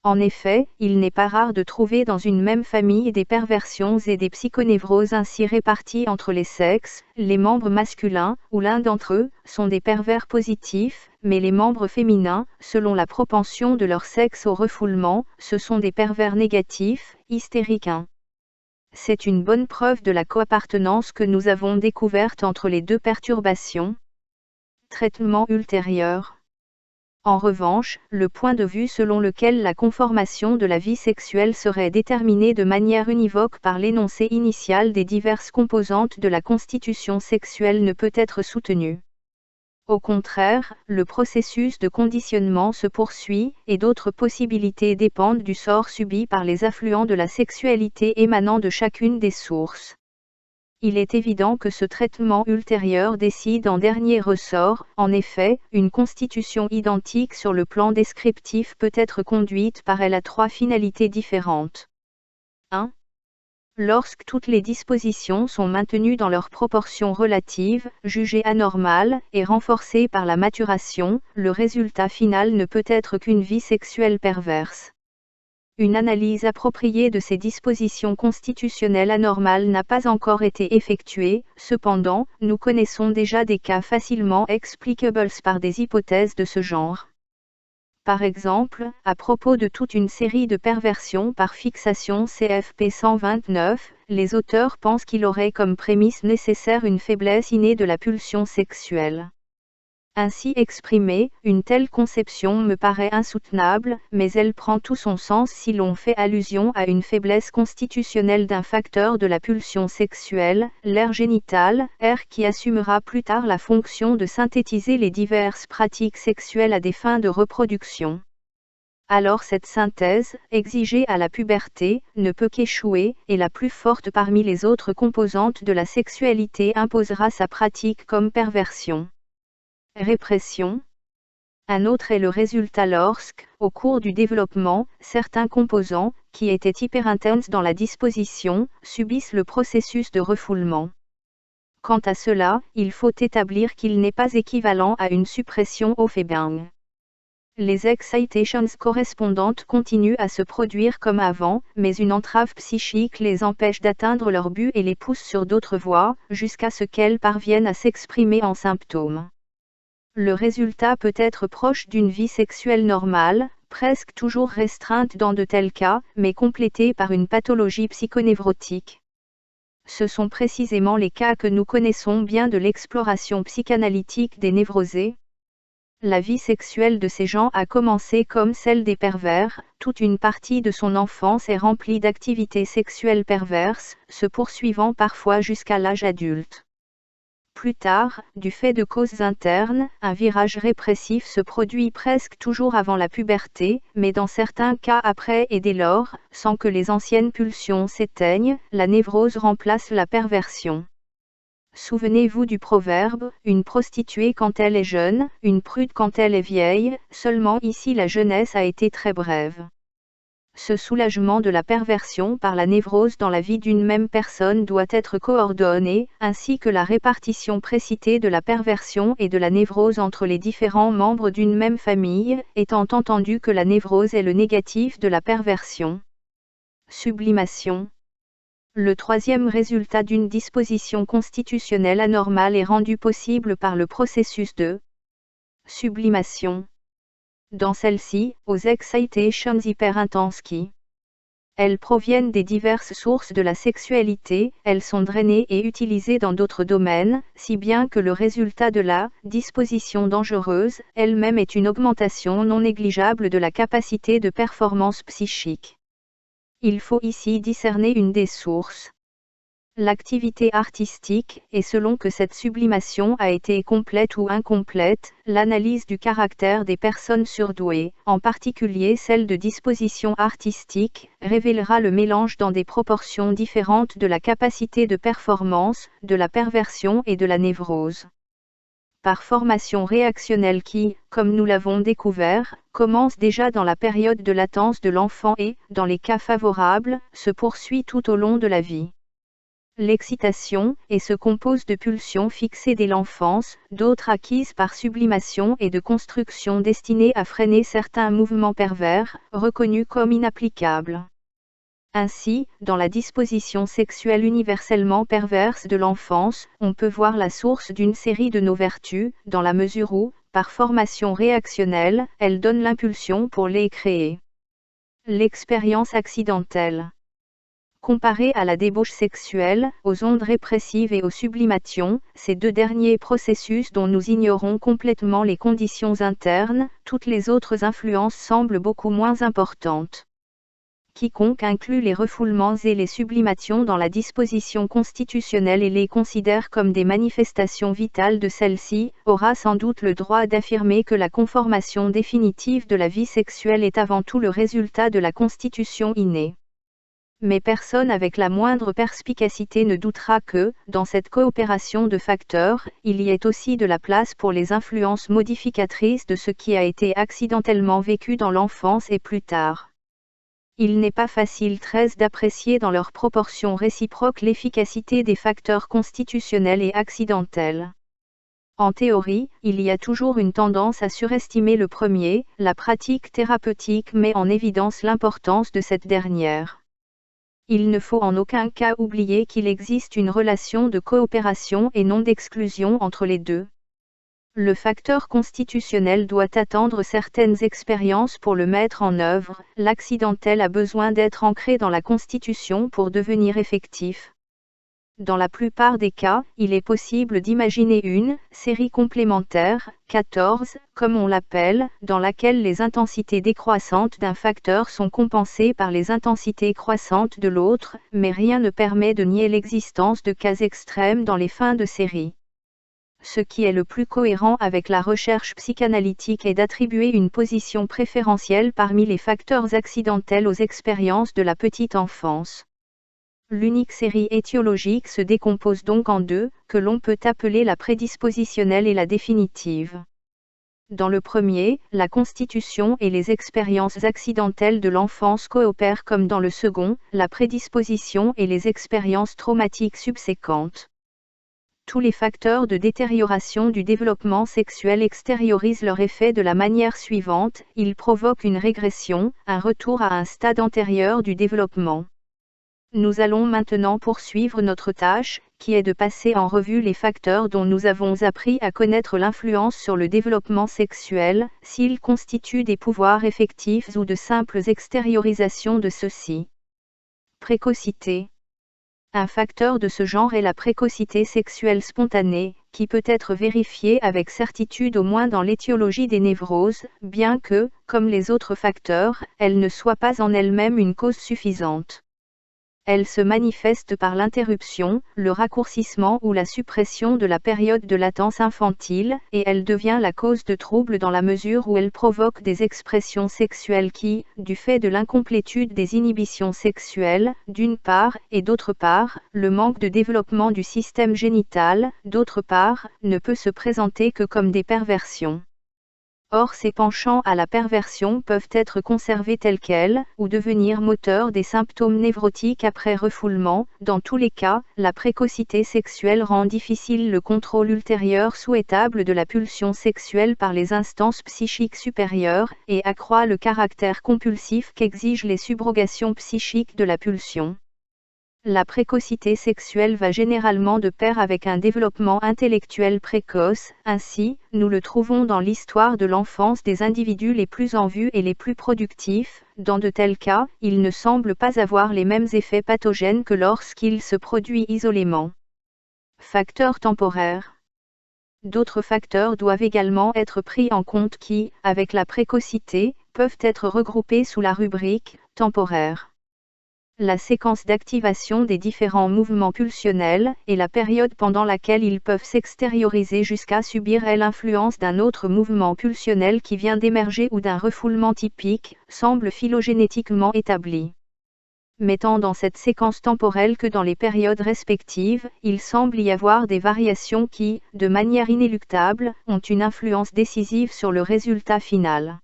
En effet, il n'est pas rare de trouver dans une même famille des perversions et des psychonévroses ainsi réparties entre les sexes. Les membres masculins, ou l'un d'entre eux, sont des pervers positifs, mais les membres féminins, selon la propension de leur sexe au refoulement, ce sont des pervers négatifs, hystériques. C'est une bonne preuve de la coappartenance que nous avons découverte entre les deux perturbations. Traitement ultérieur. En revanche, le point de vue selon lequel la conformation de la vie sexuelle serait déterminée de manière univoque par l'énoncé initial des diverses composantes de la constitution sexuelle ne peut être soutenu. Au contraire, le processus de conditionnement se poursuit, et d'autres possibilités dépendent du sort subi par les affluents de la sexualité émanant de chacune des sources. Il est évident que ce traitement ultérieur décide en dernier ressort. En effet, une constitution identique sur le plan descriptif peut être conduite par elle à trois finalités différentes. 1. Lorsque toutes les dispositions sont maintenues dans leurs proportions relatives, jugées anormales, et renforcées par la maturation, le résultat final ne peut être qu'une vie sexuelle perverse. Une analyse appropriée de ces dispositions constitutionnelles anormales n'a pas encore été effectuée, cependant, nous connaissons déjà des cas facilement explicables par des hypothèses de ce genre. Par exemple, à propos de toute une série de perversions par fixation CFP 129, les auteurs pensent qu'il aurait comme prémisse nécessaire une faiblesse innée de la pulsion sexuelle. Ainsi exprimée, une telle conception me paraît insoutenable, mais elle prend tout son sens si l'on fait allusion à une faiblesse constitutionnelle d'un facteur de la pulsion sexuelle, l'air génital, air qui assumera plus tard la fonction de synthétiser les diverses pratiques sexuelles à des fins de reproduction. Alors cette synthèse, exigée à la puberté, ne peut qu'échouer, et la plus forte parmi les autres composantes de la sexualité imposera sa pratique comme perversion. Répression. Un autre est le résultat lorsque, au cours du développement, certains composants, qui étaient hyperintenses dans la disposition, subissent le processus de refoulement. Quant à cela, il faut établir qu'il n'est pas équivalent à une suppression au Febang. Les excitations correspondantes continuent à se produire comme avant, mais une entrave psychique les empêche d'atteindre leur but et les pousse sur d'autres voies, jusqu'à ce qu'elles parviennent à s'exprimer en symptômes. Le résultat peut être proche d'une vie sexuelle normale, presque toujours restreinte dans de tels cas, mais complétée par une pathologie psychonévrotique. Ce sont précisément les cas que nous connaissons bien de l'exploration psychanalytique des névrosés. La vie sexuelle de ces gens a commencé comme celle des pervers, toute une partie de son enfance est remplie d'activités sexuelles perverses, se poursuivant parfois jusqu'à l'âge adulte. Plus tard, du fait de causes internes, un virage répressif se produit presque toujours avant la puberté, mais dans certains cas après et dès lors, sans que les anciennes pulsions s'éteignent, la névrose remplace la perversion. Souvenez-vous du proverbe, une prostituée quand elle est jeune, une prude quand elle est vieille, seulement ici la jeunesse a été très brève. Ce soulagement de la perversion par la névrose dans la vie d'une même personne doit être coordonné, ainsi que la répartition précitée de la perversion et de la névrose entre les différents membres d'une même famille, étant entendu que la névrose est le négatif de la perversion. Sublimation. Le troisième résultat d'une disposition constitutionnelle anormale est rendu possible par le processus de sublimation. Dans celle-ci, aux excitations hyperintenses qui elles proviennent des diverses sources de la sexualité, elles sont drainées et utilisées dans d'autres domaines, si bien que le résultat de la disposition dangereuse elle-même est une augmentation non négligeable de la capacité de performance psychique. Il faut ici discerner une des sources. L'activité artistique, et selon que cette sublimation a été complète ou incomplète, l'analyse du caractère des personnes surdouées, en particulier celle de disposition artistique, révélera le mélange dans des proportions différentes de la capacité de performance, de la perversion et de la névrose. Par formation réactionnelle qui, comme nous l'avons découvert, commence déjà dans la période de latence de l'enfant et, dans les cas favorables, se poursuit tout au long de la vie. L'excitation, et se compose de pulsions fixées dès l'enfance, d'autres acquises par sublimation et de constructions destinées à freiner certains mouvements pervers, reconnus comme inapplicables. Ainsi, dans la disposition sexuelle universellement perverse de l'enfance, on peut voir la source d'une série de nos vertus, dans la mesure où, par formation réactionnelle, elle donne l'impulsion pour les créer. L'expérience accidentelle. Comparée à la débauche sexuelle, aux ondes répressives et aux sublimations, ces deux derniers processus dont nous ignorons complètement les conditions internes, toutes les autres influences semblent beaucoup moins importantes. Quiconque inclut les refoulements et les sublimations dans la disposition constitutionnelle et les considère comme des manifestations vitales de celle-ci, aura sans doute le droit d'affirmer que la conformation définitive de la vie sexuelle est avant tout le résultat de la constitution innée. Mais personne avec la moindre perspicacité ne doutera que, dans cette coopération de facteurs, il y ait aussi de la place pour les influences modificatrices de ce qui a été accidentellement vécu dans l'enfance et plus tard. Il n'est pas facile d'apprécier dans leur proportion réciproque l'efficacité des facteurs constitutionnels et accidentels. En théorie, il y a toujours une tendance à surestimer le premier, la pratique thérapeutique met en évidence l'importance de cette dernière. Il ne faut en aucun cas oublier qu'il existe une relation de coopération et non d'exclusion entre les deux. Le facteur constitutionnel doit attendre certaines expériences pour le mettre en œuvre, l'accidentel a besoin d'être ancré dans la Constitution pour devenir effectif. Dans la plupart des cas, il est possible d'imaginer une série complémentaire, 14, comme on l'appelle, dans laquelle les intensités décroissantes d'un facteur sont compensées par les intensités croissantes de l'autre, mais rien ne permet de nier l'existence de cas extrêmes dans les fins de série. Ce qui est le plus cohérent avec la recherche psychanalytique est d'attribuer une position préférentielle parmi les facteurs accidentels aux expériences de la petite enfance. L'unique série étiologique se décompose donc en deux, que l'on peut appeler la prédispositionnelle et la définitive. Dans le premier, la constitution et les expériences accidentelles de l'enfance coopèrent comme dans le second, la prédisposition et les expériences traumatiques subséquentes. Tous les facteurs de détérioration du développement sexuel extériorisent leur effet de la manière suivante, ils provoquent une régression, un retour à un stade antérieur du développement. Nous allons maintenant poursuivre notre tâche, qui est de passer en revue les facteurs dont nous avons appris à connaître l'influence sur le développement sexuel, s'ils constituent des pouvoirs effectifs ou de simples extériorisations de ceux-ci. Précocité. Un facteur de ce genre est la précocité sexuelle spontanée, qui peut être vérifiée avec certitude au moins dans l'étiologie des névroses, bien que, comme les autres facteurs, elle ne soit pas en elle-même une cause suffisante. Elle se manifeste par l'interruption, le raccourcissement ou la suppression de la période de latence infantile, et elle devient la cause de troubles dans la mesure où elle provoque des expressions sexuelles qui, du fait de l'incomplétude des inhibitions sexuelles, d'une part, et d'autre part, le manque de développement du système génital, d'autre part, ne peut se présenter que comme des perversions. Or ces penchants à la perversion peuvent être conservés tels quels, ou devenir moteurs des symptômes névrotiques après refoulement. Dans tous les cas, la précocité sexuelle rend difficile le contrôle ultérieur souhaitable de la pulsion sexuelle par les instances psychiques supérieures, et accroît le caractère compulsif qu'exigent les subrogations psychiques de la pulsion. La précocité sexuelle va généralement de pair avec un développement intellectuel précoce, ainsi, nous le trouvons dans l'histoire de l'enfance des individus les plus en vue et les plus productifs. Dans de tels cas, il ne semble pas avoir les mêmes effets pathogènes que lorsqu'il se produit isolément. Facteurs temporaires. D'autres facteurs doivent également être pris en compte qui, avec la précocité, peuvent être regroupés sous la rubrique « temporaire ». La séquence d'activation des différents mouvements pulsionnels, et la période pendant laquelle ils peuvent s'extérioriser jusqu'à subir l'influence d'un autre mouvement pulsionnel qui vient d'émerger ou d'un refoulement typique, semblent phylogénétiquement établis. Mais tant dans cette séquence temporelle que dans les périodes respectives, il semble y avoir des variations qui, de manière inéluctable, ont une influence décisive sur le résultat final.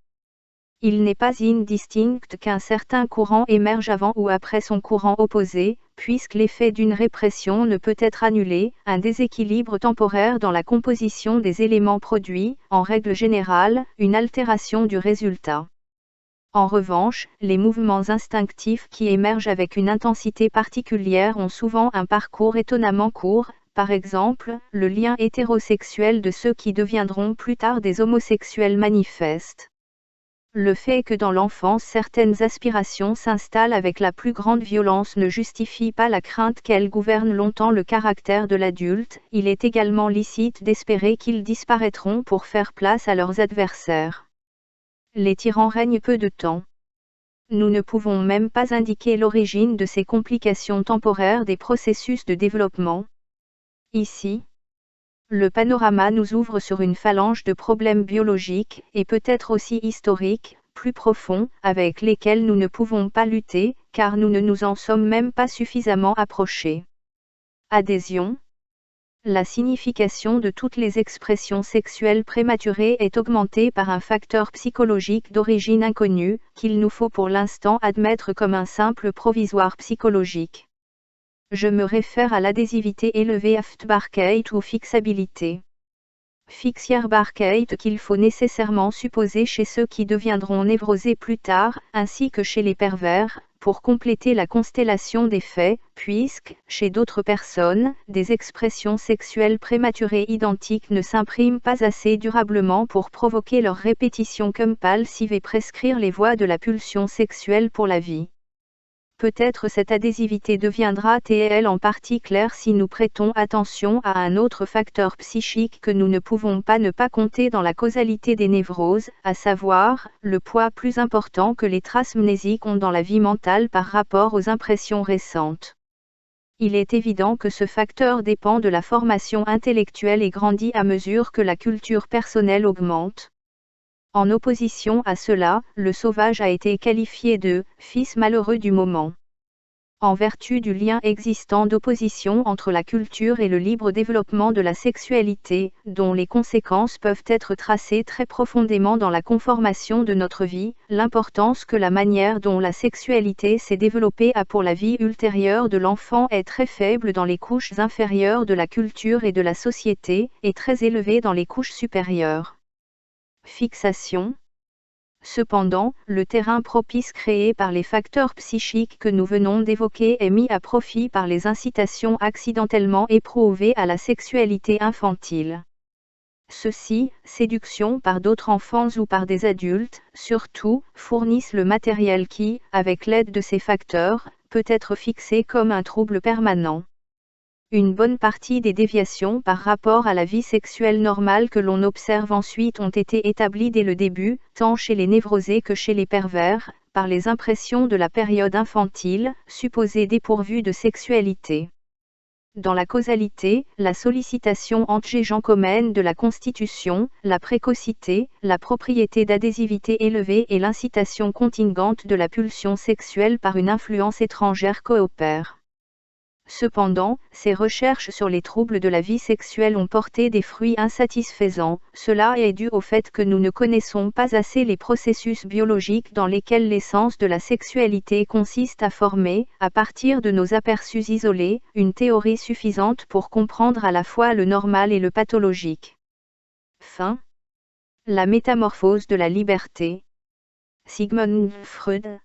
Il n'est pas indistinct qu'un certain courant émerge avant ou après son courant opposé, puisque l'effet d'une répression ne peut être annulé. Un déséquilibre temporaire dans la composition des éléments produit, en règle générale, une altération du résultat. En revanche, les mouvements instinctifs qui émergent avec une intensité particulière ont souvent un parcours étonnamment court. Par exemple, le lien hétérosexuel de ceux qui deviendront plus tard des homosexuels manifeste. Le fait que dans l'enfance certaines aspirations s'installent avec la plus grande violence ne justifie pas la crainte qu'elles gouvernent longtemps le caractère de l'adulte. Il est également licite d'espérer qu'ils disparaîtront pour faire place à leurs adversaires. Les tyrans règnent peu de temps. Nous ne pouvons même pas indiquer l'origine de ces complications temporaires des processus de développement. Ici, le panorama nous ouvre sur une phalange de problèmes biologiques, et peut-être aussi historiques, plus profonds, avec lesquels nous ne pouvons pas lutter, car nous ne nous en sommes même pas suffisamment approchés. Adhésion. La signification de toutes les expressions sexuelles prématurées est augmentée par un facteur psychologique d'origine inconnue, qu'il nous faut pour l'instant admettre comme un simple provisoire psychologique. Je me réfère à l'adhésivité élevée Haftbarkeit ou fixabilité. Fixierbarkeit qu'il faut nécessairement supposer chez ceux qui deviendront névrosés plus tard, ainsi que chez les pervers, pour compléter la constellation des faits, puisque, chez d'autres personnes, des expressions sexuelles prématurées identiques ne s'impriment pas assez durablement pour provoquer leur répétition compulsive et prescrire les voies de la pulsion sexuelle pour la vie. Peut-être cette adhésivité deviendra-t-elle en partie claire si nous prêtons attention à un autre facteur psychique que nous ne pouvons pas ne pas compter dans la causalité des névroses, à savoir, le poids plus important que les traces mnésiques ont dans la vie mentale par rapport aux impressions récentes. Il est évident que ce facteur dépend de la formation intellectuelle et grandit à mesure que la culture personnelle augmente. En opposition à cela, le sauvage a été qualifié de « fils malheureux du moment ». En vertu du lien existant d'opposition entre la culture et le libre développement de la sexualité, dont les conséquences peuvent être tracées très profondément dans la conformation de notre vie, l'importance que la manière dont la sexualité s'est développée a pour la vie ultérieure de l'enfant est très faible dans les couches inférieures de la culture et de la société, et très élevée dans les couches supérieures. Fixation. Cependant, le terrain propice créé par les facteurs psychiques que nous venons d'évoquer est mis à profit par les incitations accidentellement éprouvées à la sexualité infantile. Ceux-ci, séduction par d'autres enfants ou par des adultes, surtout, fournissent le matériel qui, avec l'aide de ces facteurs, peut être fixé comme un trouble permanent. Une bonne partie des déviations par rapport à la vie sexuelle normale que l'on observe ensuite ont été établies dès le début, tant chez les névrosés que chez les pervers, par les impressions de la période infantile, supposée dépourvue de sexualité. Dans la causalité, la sollicitation antégencomène de la constitution, la précocité, la propriété d'adhésivité élevée et l'incitation contingente de la pulsion sexuelle par une influence étrangère coopèrent. Cependant, ces recherches sur les troubles de la vie sexuelle ont porté des fruits insatisfaisants. Cela est dû au fait que nous ne connaissons pas assez les processus biologiques dans lesquels l'essence de la sexualité consiste à former, à partir de nos aperçus isolés, une théorie suffisante pour comprendre à la fois le normal et le pathologique. Fin. La métamorphose de la liberté. Sigmund Freud.